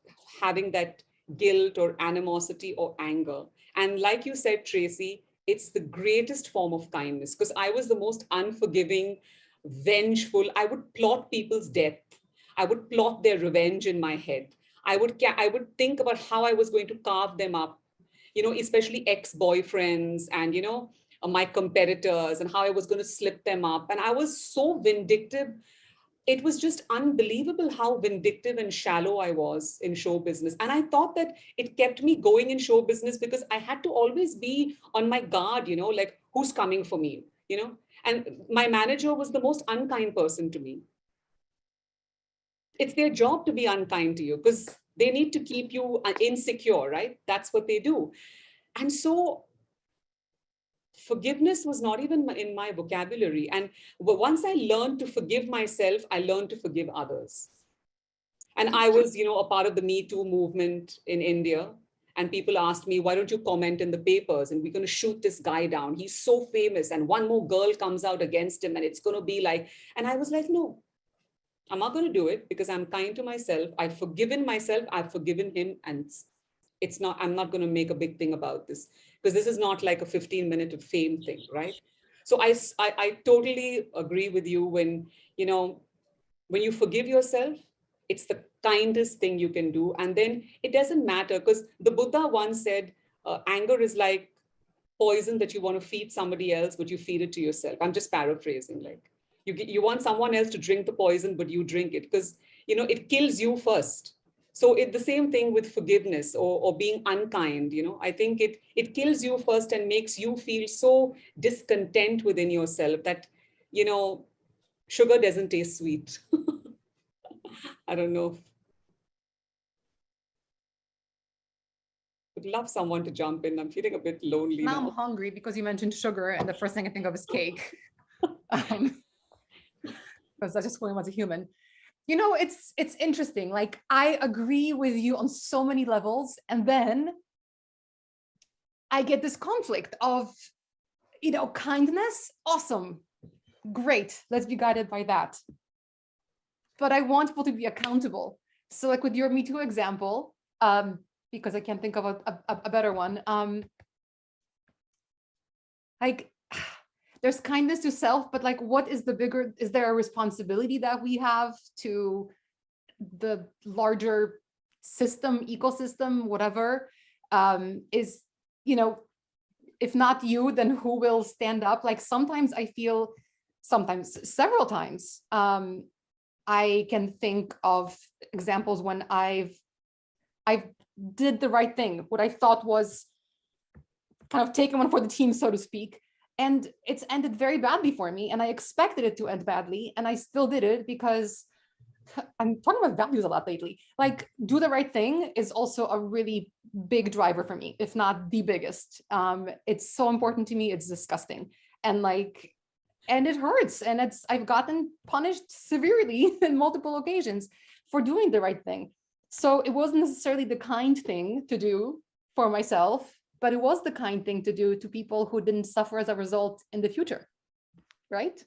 having that guilt or animosity or anger. And like you said, Tracy, it's the greatest form of kindness, because I was the most unforgiving, vengeful. I would plot people's death. I would plot their revenge in my head. I would think about how I was going to carve them up, especially ex-boyfriends and, my competitors, and how I was going to slip them up. And I was so vindictive. It was just unbelievable how vindictive and shallow I was in show business. And I thought that it kept me going in show business because I had to always be on my guard, like who's coming for me, And my manager was the most unkind person to me. It's their job to be unkind to you because they need to keep you insecure, right? That's what they do. And so forgiveness was not even in my vocabulary. And once I learned to forgive myself, I learned to forgive others. And I was, a part of the Me Too movement in India. And people asked me, why don't you comment in the papers? And we're going to shoot this guy down. He's so famous. And one more girl comes out against him. And it's going to be like, and I was like, no, I'm not going to do it because I'm kind to myself. I've forgiven myself. I've forgiven him. And I'm not going to make a big thing about this because this is not like a 15-minute of fame thing, right? So I totally agree with you when you forgive yourself, it's the kindest thing you can do. And then it doesn't matter because the Buddha once said, anger is like poison that you want to feed somebody else, but you feed it to yourself. I'm just paraphrasing. Like you want someone else to drink the poison, but you drink it because, it kills you first. So it's the same thing with forgiveness or being unkind. I think it kills you first and makes you feel so discontent within yourself that, sugar doesn't taste sweet. I don't know. Would love someone to jump in. I'm feeling a bit lonely now. I'm hungry because you mentioned sugar, and the first thing I think of is cake. Because that's just who I am as a human. It's interesting. Like, I agree with you on so many levels, and then I get this conflict of, kindness, awesome, great, let's be guided by that. But I want people to be accountable. So like with your Me Too example, because I can't think of a better one, like there's kindness to self, but like, what is is there a responsibility that we have to the larger system, ecosystem, whatever, is, if not you, then who will stand up? Like sometimes I feel, several times, I can think of examples when I've did the right thing, what I thought was kind of taken one for the team, so to speak. And it's ended very badly for me. And I expected it to end badly. And I still did it because I'm talking about values a lot lately. Like, do the right thing is also a really big driver for me, if not the biggest. It's so important to me. It's disgusting. And it hurts. And I've gotten punished severely in multiple occasions for doing the right thing. So it wasn't necessarily the kind thing to do for myself, but it was the kind thing to do to people who didn't suffer as a result in the future, right?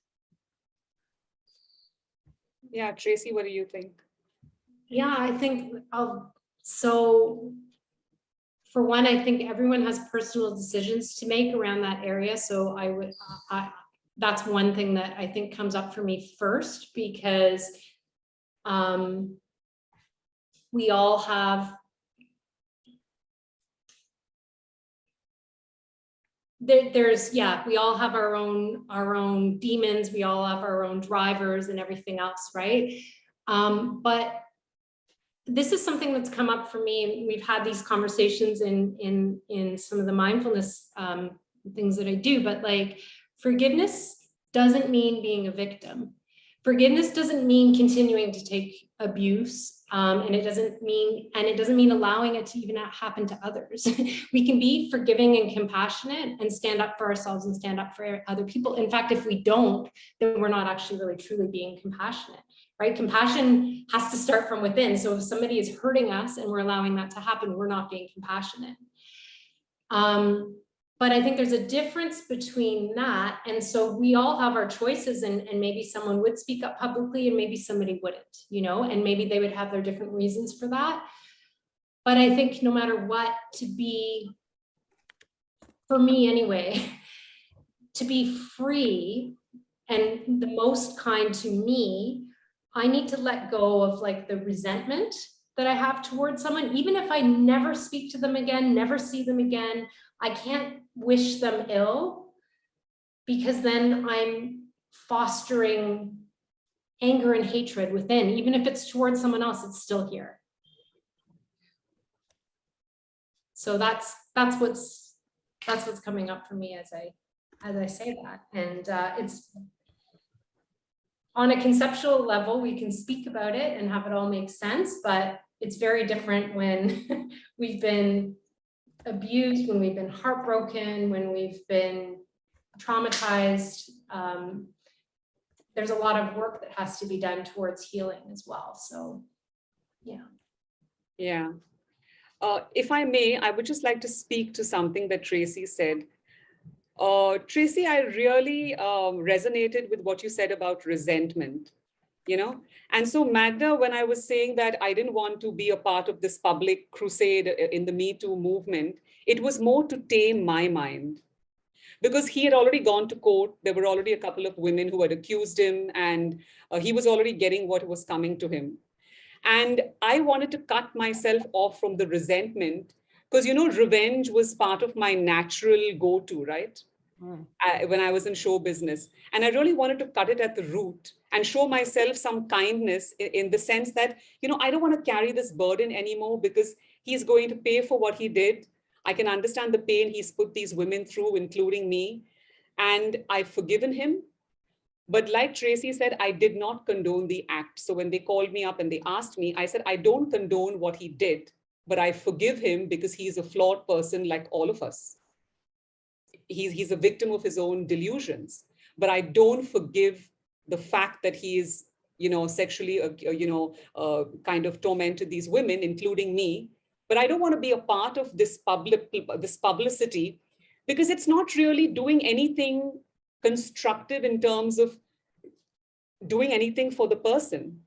Yeah, Tracy, what do you think? Yeah, I think, so for one, I think everyone has personal decisions to make around that area. So that's one thing that I think comes up for me first, because we all have we all have our own demons, we all have our own drivers and everything else, right? But this is something that's come up for me, and we've had these conversations in some of the mindfulness things that I do, but like, forgiveness doesn't mean being a victim. Forgiveness doesn't mean continuing to take abuse, and it doesn't mean allowing it to even happen to others. We can be forgiving and compassionate and stand up for ourselves and stand up for other people. In fact, if we don't, then we're not actually really truly being compassionate, right? Compassion has to start from within. So if somebody is hurting us and we're allowing that to happen, we're not being compassionate. But I think there's a difference between that. And so we all have our choices, and maybe someone would speak up publicly and maybe somebody wouldn't, you know, and maybe they would have their different reasons for that. But I think no matter what, to be, for me anyway, to be free and the most kind to me, I need to let go of like the resentment that I have towards someone. Even if I never speak to them again, never see them again, I can't wish them ill, because then I'm fostering anger and hatred within. Even if it's towards someone else, it's still here. So that's what's coming up for me as I say that. And it's on a conceptual level, we can speak about it and have it all make sense, but it's very different when we've been abused, when we've been heartbroken, when we've been traumatized. There's a lot of work that has to be done towards healing as well. So, yeah. Yeah. If I may, I would just like to speak to something that Tracy said. Tracy, I really resonated with what you said about resentment, you know? And so Magda, when I was saying that I didn't want to be a part of this public crusade in the Me Too movement, it was more to tame my mind. Because he had already gone to court. There were already a couple of women who had accused him, and he was already getting what was coming to him. And I wanted to cut myself off from the resentment, because, you know, revenge was part of my natural go-to, right? When I was in show business. And I really wanted to cut it at the root and show myself some kindness in the sense that, you know, I don't want to carry this burden anymore, because he's going to pay for what he did. I can understand the pain he's put these women through, including me. And I've forgiven him. But like Tracy said, I did not condone the act. So when they called me up and they asked me, I said, I don't condone what he did, but I forgive him because he's a flawed person like all of us. He's a victim of his own delusions. But I don't forgive the fact that he is, you know, sexually, kind of tormented these women, including me. But I don't want to be a part of this publicity, because it's not really doing anything constructive in terms of doing anything for the person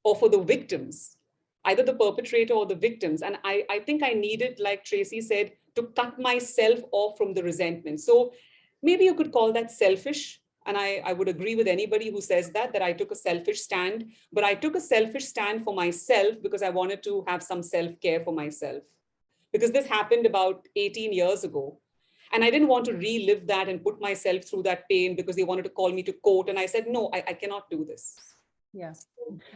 or for the victims, either the perpetrator or the victims. And I think I needed, like Tracy said, to cut myself off from the resentment. So maybe you could call that selfish. And I would agree with anybody who says that I took a selfish stand, but I took a selfish stand for myself because I wanted to have some self-care for myself. Because this happened about 18 years ago. And I didn't want to relive that and put myself through that pain because they wanted to call me to court. And I said, no, I cannot do this. Yes.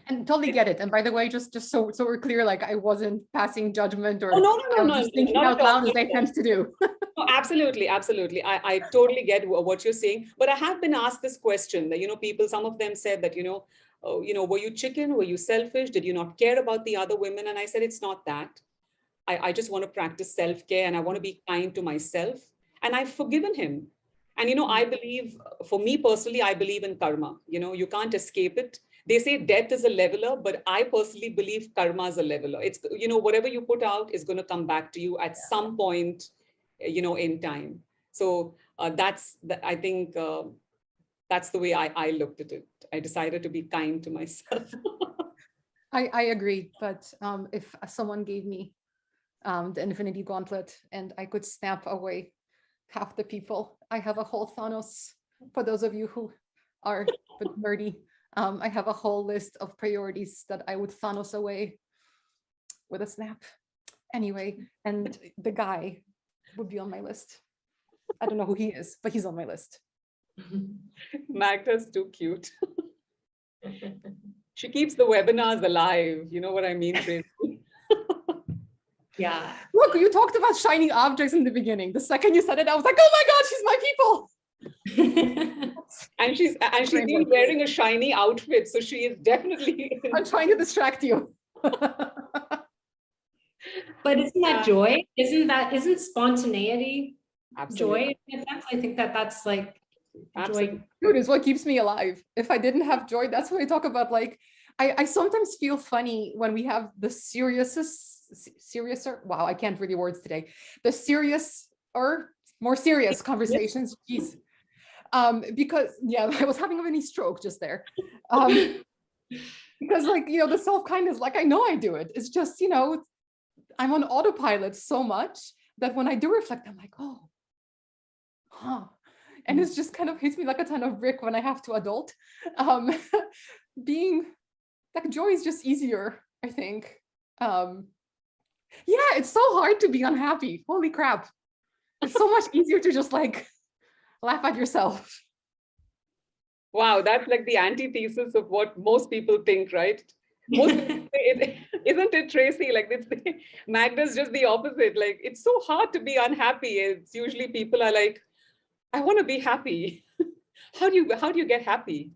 And totally get it. And by the way, just so we're clear, like I wasn't passing judgment or just thinking out loud as they tend to do. No, absolutely, absolutely. I totally get what you're saying. But I have been asked this question that, you know, people, some of them said that, were you chicken? Were you selfish? Did you not care about the other women? And I said, it's not that. I just want to practice self-care and I want to be kind to myself. And I've forgiven him. And, you know, I believe, for me personally, I believe in karma. You know, you can't escape it. They say death is a leveler, but I personally believe karma is a leveler. It's, you know, whatever you put out is going to come back to you at some point, you know, in time. So I think that's the way I looked at it. I decided to be kind to myself. I agree. But if someone gave me the Infinity Gauntlet and I could snap away half the people, I have a whole Thanos, for those of you who are a bit nerdy, I have a whole list of priorities that I would Thanos away with a snap. Anyway, and the guy would be on my list. I don't know who he is, but he's on my list. Magda's too cute. She keeps the webinars alive. You know what I mean, Tracy? Yeah. Look, you talked about shiny objects in the beginning. The second you said it, I was like, oh my God, she's my people. And she's even wearing a shiny outfit. So she is definitely. I'm trying to distract you. But isn't that joy? Isn't spontaneity Absolutely. joy? I think that's like Absolutely. joy. Food is what keeps me alive. If I didn't have joy, that's what I talk about. Like, I sometimes feel funny when we have the seriouser, wow, I can't read the words today. The serious or more serious conversations. Jeez. Because yeah, I was having a mini stroke just there. Because like, the self-kindness, like I know I do it. It's just, I'm on autopilot so much that when I do reflect, I'm like, oh, huh. And it's just kind of hits me like a ton of brick when I have to adult. Being like joy is just easier, I think. Yeah, it's so hard to be unhappy. Holy crap. It's so much easier to just like laugh at yourself. Wow, that's like the antithesis of what most people think, right? Most people say, isn't it, Tracy? Like Magda's just the opposite. Like it's so hard to be unhappy. It's usually people are like, I want to be happy. How do you get happy?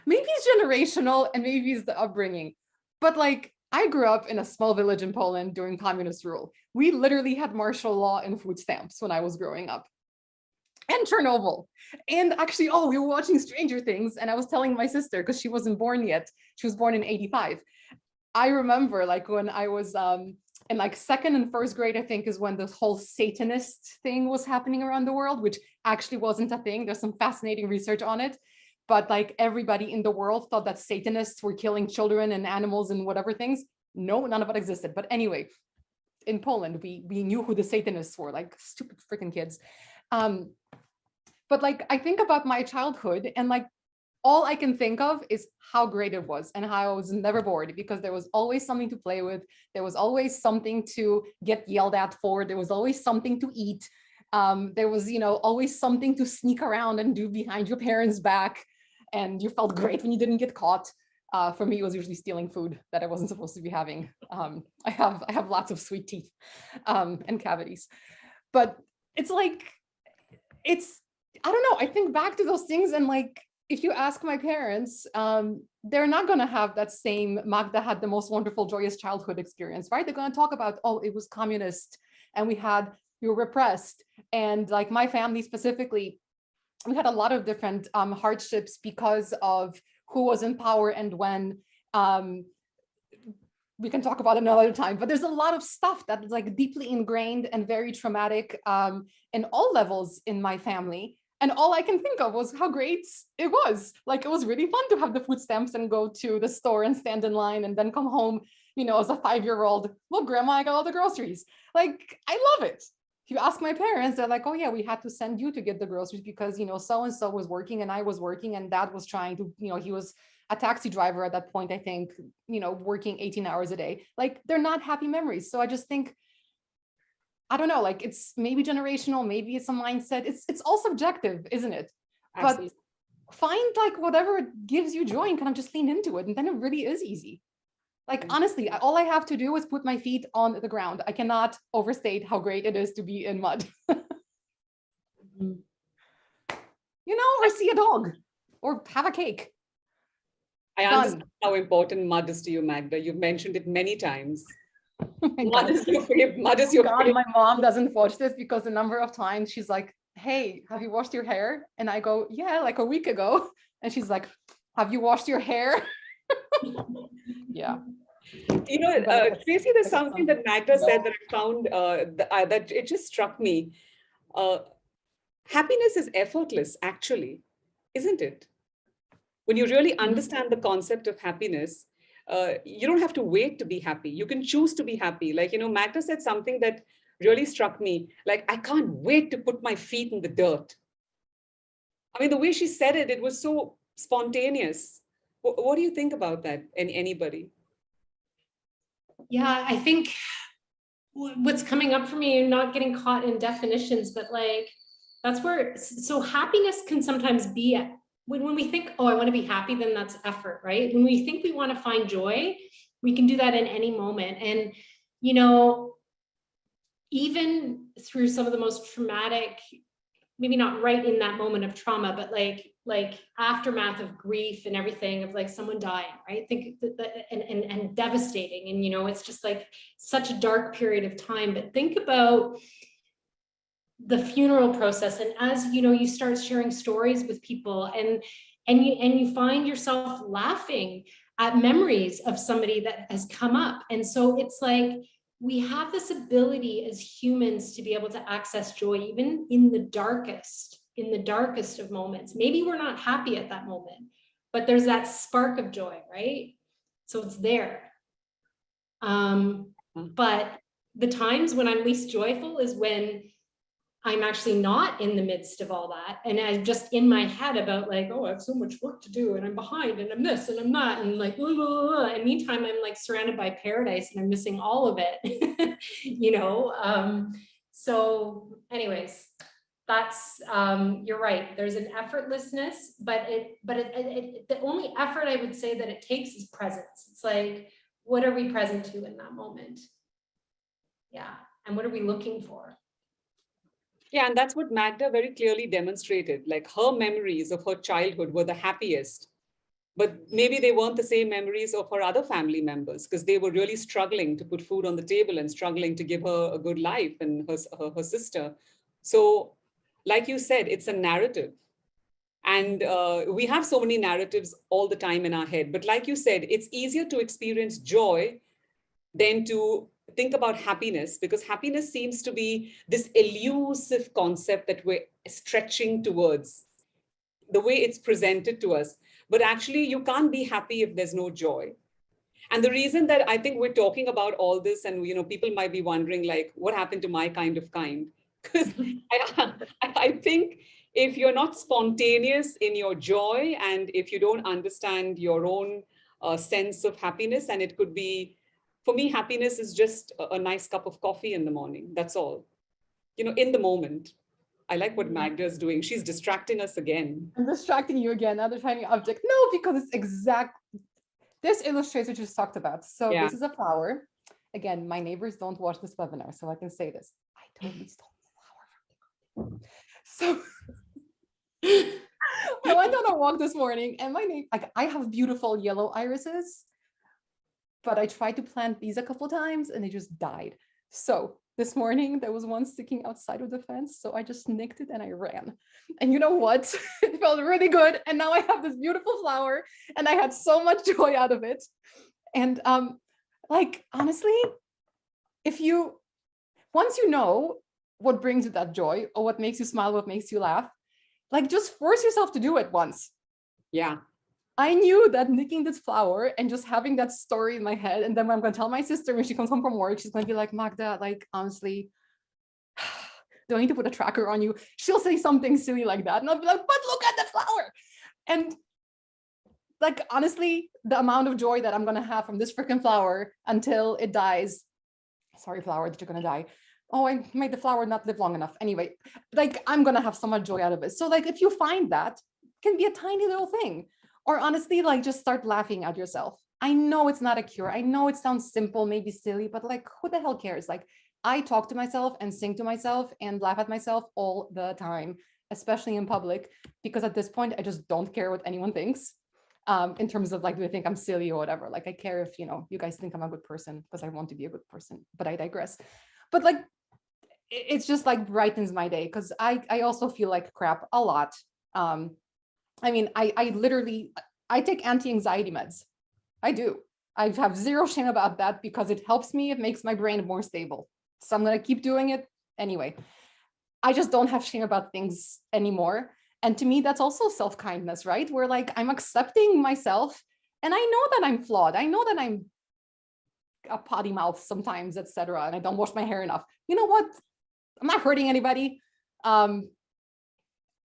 Maybe it's generational and maybe it's the upbringing. But like I grew up in a small village in Poland during communist rule. We literally had martial law and food stamps when I was growing up. And Chernobyl. And actually, we were watching Stranger Things and I was telling my sister, because she wasn't born yet. She was born in 85. I remember like when I was in like second and first grade, I think is when this whole Satanist thing was happening around the world, which actually wasn't a thing. There's some fascinating research on it. But like everybody in the world thought that Satanists were killing children and animals and whatever things. No, none of it existed. But anyway, in Poland, we knew who the Satanists were, like stupid freaking kids. But like, I think about my childhood and like, all I can think of is how great it was and how I was never bored because there was always something to play with. There was always something to get yelled at for. There was always something to eat. There was, always something to sneak around and do behind your parents' back. And you felt great when you didn't get caught. For me, it was usually stealing food that I wasn't supposed to be having. I have lots of sweet teeth and cavities, but it's like, I don't know. I think back to those things and like, if you ask my parents, they're not going to have that same Magda had the most wonderful, joyous childhood experience, right? They're going to talk about, it was communist and we were repressed. And like my family specifically, we had a lot of different hardships because of who was in power and when. We can talk about it another time, but there's a lot of stuff that is like deeply ingrained and very traumatic in all levels in my family. And all I can think of was how great it was. Like, it was really fun to have the food stamps and go to the store and stand in line and then come home, as a 5-year-old. Well, grandma, I got all the groceries. Like, I love it. If you ask my parents, they're like, oh yeah, we had to send you to get the groceries because, so-and-so was working and I was working and dad was trying to, he was a taxi driver at that point, I think, working 18 hours a day. Like, they're not happy memories. So I just think, I don't know, like it's maybe generational, maybe it's a mindset. It's all subjective, isn't it? Absolutely. But find like whatever gives you joy and kind of just lean into it. And then it really is easy. Like, honestly, all I have to do is put my feet on the ground. I cannot overstate how great it is to be in mud. Or see a dog or have a cake. I understand how important mud is to you, Magda. You've mentioned it many times. Mud is your favorite. Mud is your favorite. My mom doesn't watch this because the number of times she's like, hey, have you washed your hair? And I go, yeah, like a week ago. And she's like, have you washed your hair? Yeah. Tracy, there's something that Magda said that I found that it just struck me. Happiness is effortless, actually, isn't it? When you really understand the concept of happiness, you don't have to wait to be happy. You can choose to be happy. Like, Magda said something that really struck me. Like, I can't wait to put my feet in the dirt. I mean, the way she said it, it was so spontaneous. What do you think about that? Anybody? Yeah, I think what's coming up for me, not getting caught in definitions, but like, that's where, so happiness can sometimes be when we think, I want to be happy, then that's effort, right? When we think we want to find joy, we can do that in any moment. And, even through some of the most traumatic, maybe not right in that moment of trauma, but like like aftermath of grief and everything, of like someone dying, right? Think and devastating. And, you know, it's just like such a dark period of time, but think about the funeral process. And as you know, you start sharing stories with people, and you find yourself laughing at memories of somebody that has come up. And so it's like, we have this ability as humans to be able to access joy, even in the darkest of moments. Maybe we're not happy at that moment, but there's that spark of joy, right? So it's there. But the times when I'm least joyful is when I'm actually not in the midst of all that. And I'm just in my head about like, oh, I have so much work to do and I'm behind and I'm this and I'm that. And like, blah, blah, blah. And meantime, I'm like surrounded by paradise and I'm missing all of it, you know? So anyways, that's, you're right. There's an effortlessness, but the only effort I would say that it takes is presence. It's like, what are we present to in that moment? Yeah. And what are we looking for? Yeah, and that's what Magda very clearly demonstrated. Like her memories of her childhood were the happiest, but maybe they weren't the same memories of her other family members because they were really struggling to put food on the table and struggling to give her a good life, and her sister. So, like you said, it's a narrative. And we have so many narratives all the time in our head. But like you said, it's easier to experience joy than to think about happiness, because happiness seems to be this elusive concept that we're stretching towards, the way it's presented to us. But actually, you can't be happy if there's no joy. And the reason that I think we're talking about all this, and you know, people might be wondering, like, what happened to my kind of kind? Because I think if you're not spontaneous in your joy, and if you don't understand your own sense of happiness, and it could be, for me, happiness is just a nice cup of coffee in the morning. That's all. You know, in the moment. I like what Magda is doing. She's distracting us again. I'm distracting you again, another shiny object. No, because it's exact. This illustrates what you just talked about. So This is a flower. Again, my neighbors don't watch this webinar, so I can say this. I totally stole the flower from the garden. So I went on a walk this morning, and my neighbor, like, I have beautiful yellow irises, but I tried to plant these a couple times and they just died. So this morning there was one sticking outside of the fence, so I just nicked it and I ran. And you know what? It felt really good. And now I have this beautiful flower and I had so much joy out of it. And like, honestly, once you know what brings you that joy, or what makes you smile, what makes you laugh, like, just force yourself to do it once. Yeah. I knew that nicking this flower and just having that story in my head, and then when I'm going to tell my sister when she comes home from work, she's going to be like, Magda, like, honestly, do I need to put a tracker on you? She'll say something silly like that. And I'll be like, but look at the flower. And like, honestly, the amount of joy that I'm going to have from this freaking flower until it dies. Sorry, flower, that you're going to die. Oh, I made the flower not live long enough. Anyway, like, I'm going to have so much joy out of it. So like, if you find that, it can be a tiny little thing. Or honestly, like, just start laughing at yourself. I know it's not a cure. I know it sounds simple, maybe silly, but like, who the hell cares? Like, I talk to myself and sing to myself and laugh at myself all the time, especially in public, because at this point, I just don't care what anyone thinks in terms of like, do they think I'm silly or whatever? Like, I care if, you know, you guys think I'm a good person, because I want to be a good person, but I digress. But like, it's just like brightens my day, because I also feel like crap a lot. I mean, I literally take anti-anxiety meds. I do. I have zero shame about that, because it helps me. It makes my brain more stable. So I'm going to keep doing it anyway. I just don't have shame about things anymore. And to me, that's also self-kindness, right? Where like, I'm accepting myself, and I know that I'm flawed. I know that I'm a potty mouth sometimes, etc. And I don't wash my hair enough. You know what? I'm not hurting anybody.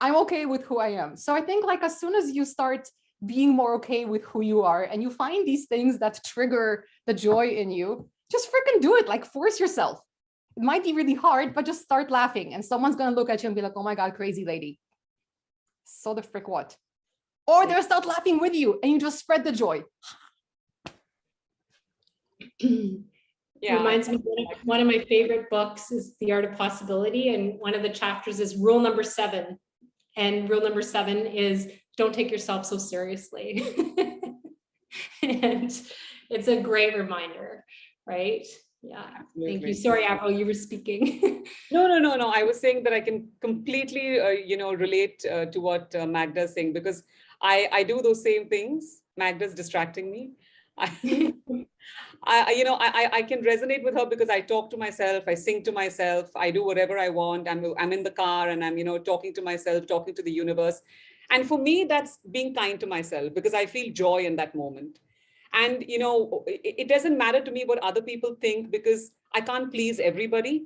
I'm okay with who I am. So I think like, as soon as you start being more okay with who you are, and you find these things that trigger the joy in you, just freaking do it. Like, force yourself. It might be really hard, but just start laughing, and someone's going to look at you and be like, oh my God, crazy lady. So the frick what? Or they'll start laughing with you, and you just spread the joy. Yeah. Reminds me, one of my favorite books is The Art of Possibility. And one of the chapters is rule number 7. And rule number 7 is, don't take yourself so seriously. And it's a great reminder, right? Yeah. Absolutely. Thank you. Sorry, Avril, you were speaking. No. I was saying that I can completely, relate to what Magda is saying, because I do those same things. Magda's distracting me. I can resonate with her because I talk to myself, I sing to myself, I do whatever I want. I'm in the car and I'm, talking to myself, talking to the universe. And for me, that's being kind to myself, because I feel joy in that moment. And, it doesn't matter to me what other people think, because I can't please everybody.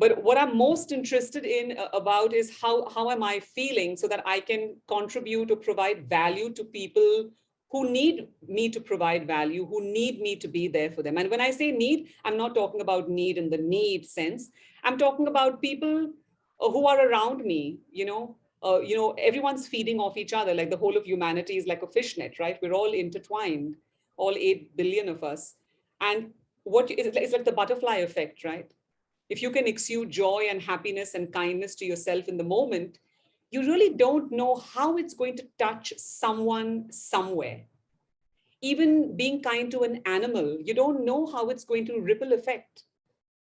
But what I'm most interested in about is how am I feeling, so that I can contribute or provide value to people who need me to provide value, who need me to be there for them. And when I say need, I'm not talking about need in the need sense. I'm talking about people who are around me, everyone's feeding off each other. Like the whole of humanity is like a fishnet, right? We're all intertwined, all 8 billion of us. And it's like the butterfly effect, right? If you can exude joy and happiness and kindness to yourself in the moment, you really don't know how it's going to touch someone somewhere. Even being kind to an animal, you don't know how it's going to ripple effect.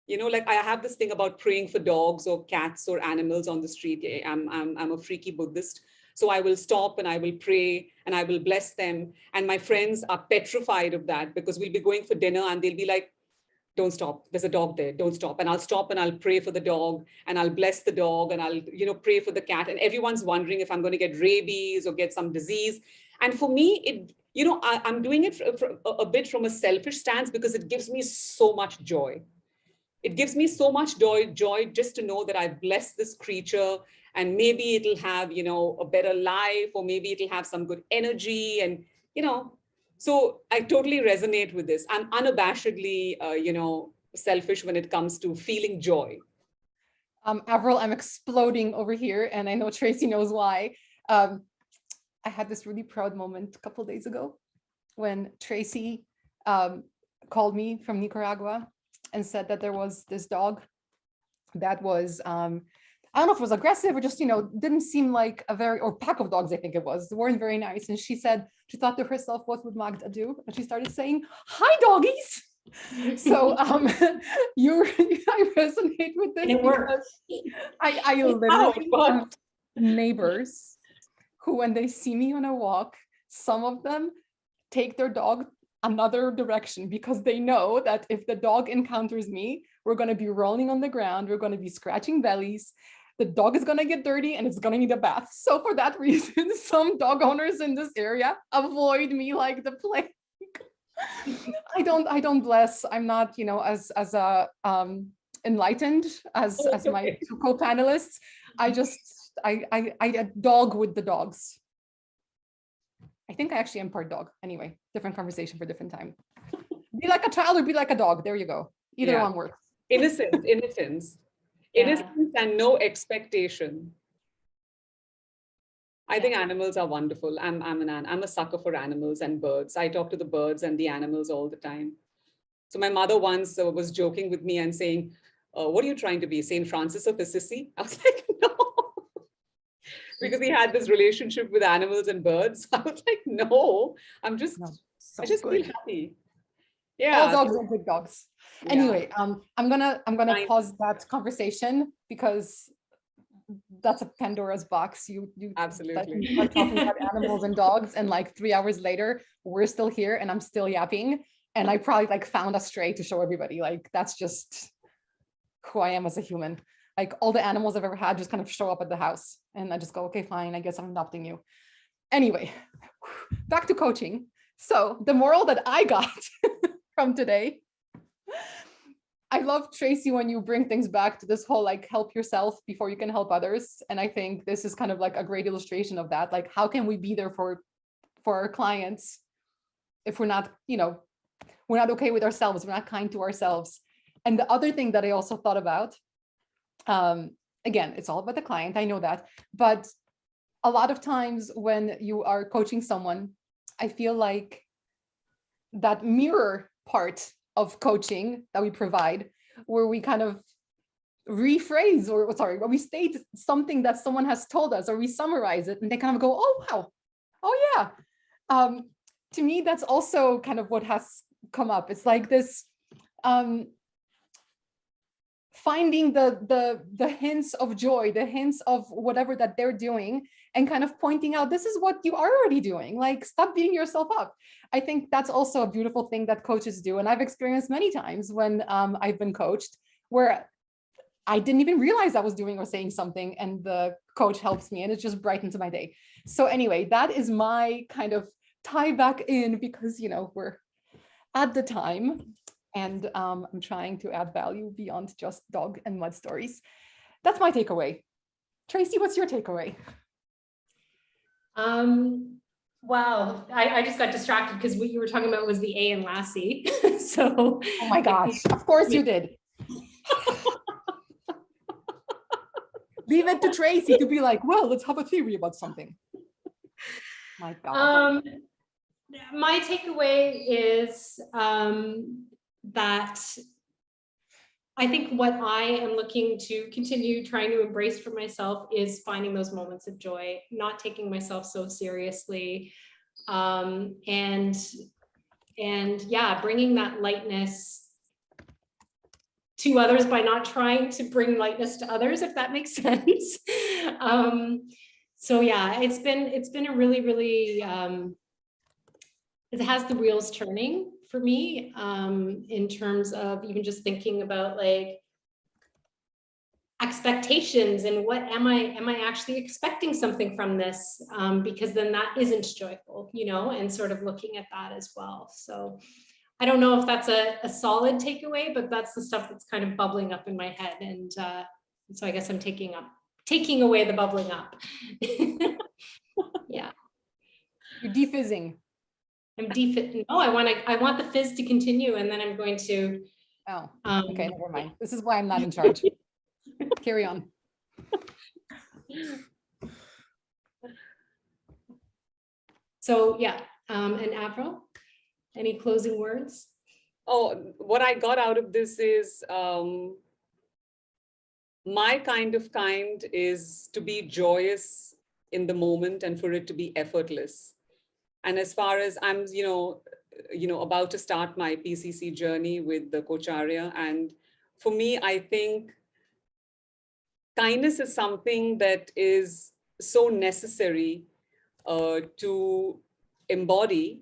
Like I have this thing about praying for dogs or cats or animals on the street. I'm a freaky Buddhist. So I will stop and I will pray and I will bless them. And my friends are petrified of that, because we'll be going for dinner and they'll be like, don't stop, there's a dog there, don't stop. And I'll stop and I'll pray for the dog and I'll bless the dog and I'll, pray for the cat. And everyone's wondering if I'm going to get rabies or get some disease. And for me, I'm doing it a bit from a selfish stance, because it gives me so much joy. It gives me so much joy just to know that I've blessed this creature, and maybe it'll have, a better life, or maybe it'll have some good energy. And, so I totally resonate with this. I'm unabashedly, selfish when it comes to feeling joy. Avril, I'm exploding over here, and I know Tracy knows why. I had this really proud moment a couple of days ago when Tracy called me from Nicaragua and said that there was this dog that was, I don't know if it was aggressive or just, didn't seem like or pack of dogs, I think it was, they weren't very nice. And she said, she thought to herself, what would Magda do? And she started saying, hi, doggies. So I resonate with this. And it works. I literally have neighbors who, when they see me on a walk, some of them take their dog another direction, because they know that if the dog encounters me, we're going to be rolling on the ground, we're going to be scratching bellies, the dog is going to get dirty and it's going to need a bath. So for that reason, some dog owners in this area avoid me like the plague. I don't bless. I'm not, as enlightened as my two co-panelists. I dog with the dogs. I think I actually am part dog. Anyway, different conversation for different time. Be like a child or be like a dog. There you go. Either one works. Innocence and no expectation. I think animals are wonderful. I'm a sucker for animals and birds. I talk to the birds and the animals all the time. So my mother once was joking with me and saying, what are you trying to be, St. Francis of Assisi? I was like, no. Because he had this relationship with animals and birds. I was like, no, I just feel happy. Yeah. All dogs are good dogs. Yeah. Anyway, I'm gonna pause that conversation, because that's a Pandora's box. You absolutely are talking about animals and dogs, and like 3 hours later, we're still here and I'm still yapping. And I probably found a stray to show everybody. That's just who I am as a human. All the animals I've ever had just kind of show up at the house, and I just go, okay, fine, I guess I'm adopting you. Anyway, back to coaching. So the moral that I got from today, I love, Tracy, when you bring things back to this whole help yourself before you can help others. And I think this is kind of a great illustration of that. How can we be there for our clients if we're not, we're not okay with ourselves, we're not kind to ourselves. And the other thing that I also thought about, again, it's all about the client, I know that, but a lot of times when you are coaching someone, I feel like that mirror part of coaching that we provide, where we kind of rephrase or we state something that someone has told us, or we summarize it, and they kind of go, oh wow, oh yeah. To me, that's also kind of what has come up. It's like this finding the hints of joy, the hints of whatever that they're doing, and kind of pointing out, this is what you are already doing. Like, stop beating yourself up. I think that's also a beautiful thing that coaches do. And I've experienced many times when I've been coached where I didn't even realize I was doing or saying something, and the coach helps me, and it just brightens my day. So anyway, that is my kind of tie back in, because, you know, we're at the time, and I'm trying to add value beyond just dog and mud stories. That's my takeaway. Tracy, what's your takeaway? Wow, I just got distracted because what you were talking about was the A in Lassie. So, oh my gosh, of course you did. Leave it to Tracy to be like, well, let's have a theory about something. My God. My takeaway is that I think what I am looking to continue trying to embrace for myself is finding those moments of joy, not taking myself so seriously, and yeah, bringing that lightness to others by not trying to bring lightness to others, if that makes sense. So yeah, it's been a really, really, it has the wheels turning for me, in terms of even just thinking about like expectations and what am I actually expecting something from this? Because then that isn't joyful, you know, and sort of looking at that as well. So I don't know if that's a solid takeaway, but that's the stuff that's kind of bubbling up in my head. And so I guess I'm taking away the bubbling up. Yeah. You're defizzing. I'm defizzing. No, I want the fizz to continue, and then I'm going to. Oh, okay, never mind. This is why I'm not in charge. Carry on. So yeah, and Avril, any closing words? Oh, what I got out of this is my kind is to be joyous in the moment and for it to be effortless. And as far as I'm, about to start my PCC journey with the Coacharya, and for me, I think kindness is something that is so necessary to embody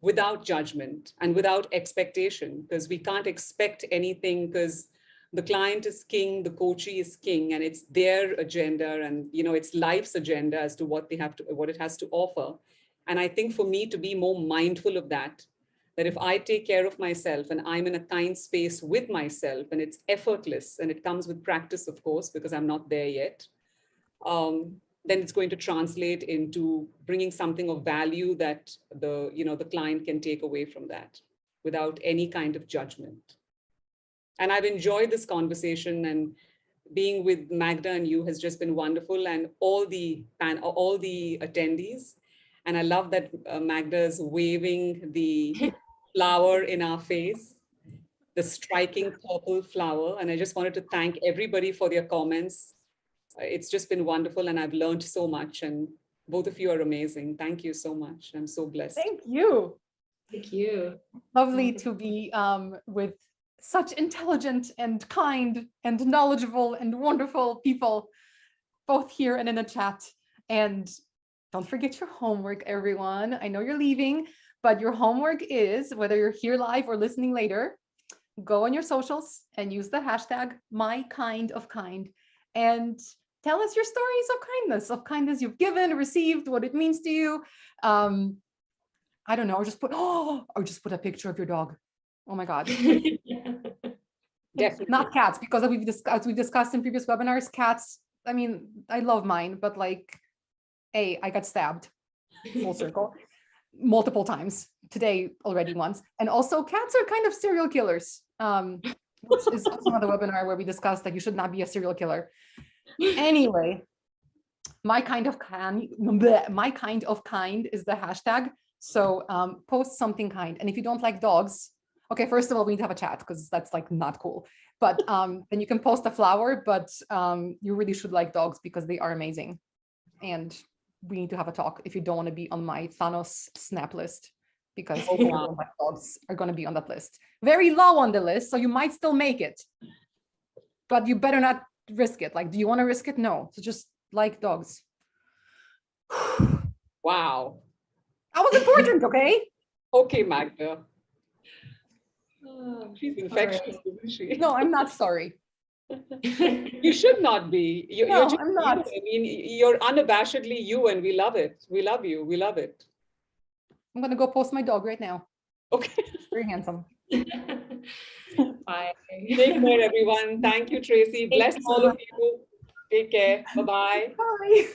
without judgment and without expectation, because we can't expect anything, because the client is king, the coachee is king, and it's their agenda, and it's life's agenda as to what it has to offer. And I think for me to be more mindful of that if I take care of myself and I'm in a kind space with myself, and it's effortless, and it comes with practice, of course, because I'm not there yet, then it's going to translate into bringing something of value that the client can take away from that without any kind of judgment. And I've enjoyed this conversation, and being with Magda and you has just been wonderful, and all the attendees. And I love that Magda is waving the flower in our face, the striking purple flower. And I just wanted to thank everybody for their comments. It's just been wonderful, and I've learned so much, and both of you are amazing. Thank you so much. I'm so blessed. Thank you. Thank you. Lovely to be with such intelligent and kind and knowledgeable and wonderful people, both here and in the chat. And don't forget your homework, everyone. I know you're leaving, but your homework is, whether you're here live or listening later, go on your socials and use the hashtag #MyKindOfKind and tell us your stories of kindness you've given, received, what it means to you. I don't know, or just put a picture of your dog. Oh my God. Definitely. Not cats, because as we've discussed in previous webinars, cats, I mean, I love mine, but like, I got stabbed, full circle, multiple times today already once. And also cats are kind of serial killers, which is also another webinar where we discussed that you should not be a serial killer. Anyway, my kind of kind is the hashtag. So post something kind. And if you don't like dogs, Okay, first of all, we need to have a chat because that's like not cool. But then you can post a flower, but you really should like dogs because they are amazing. And we need to have a talk if you don't want to be on my Thanos snap list, because people who don't like dogs are going to be on that list. Very low on the list, so you might still make it. But you better not risk it. Like, do you want to risk it? No. So just like dogs. Wow. That was important, okay? Okay, Magda. She's infectious, isn't she? No, I'm not sorry. You should not be. No, just I'm not. You. I mean, you're unabashedly you, and we love it. We love you. We love it. I'm gonna go post my dog right now. Okay. Very handsome. Bye. Take care, everyone. Thank you, Tracy. Bless all of you. Take care. Bye-bye. Bye.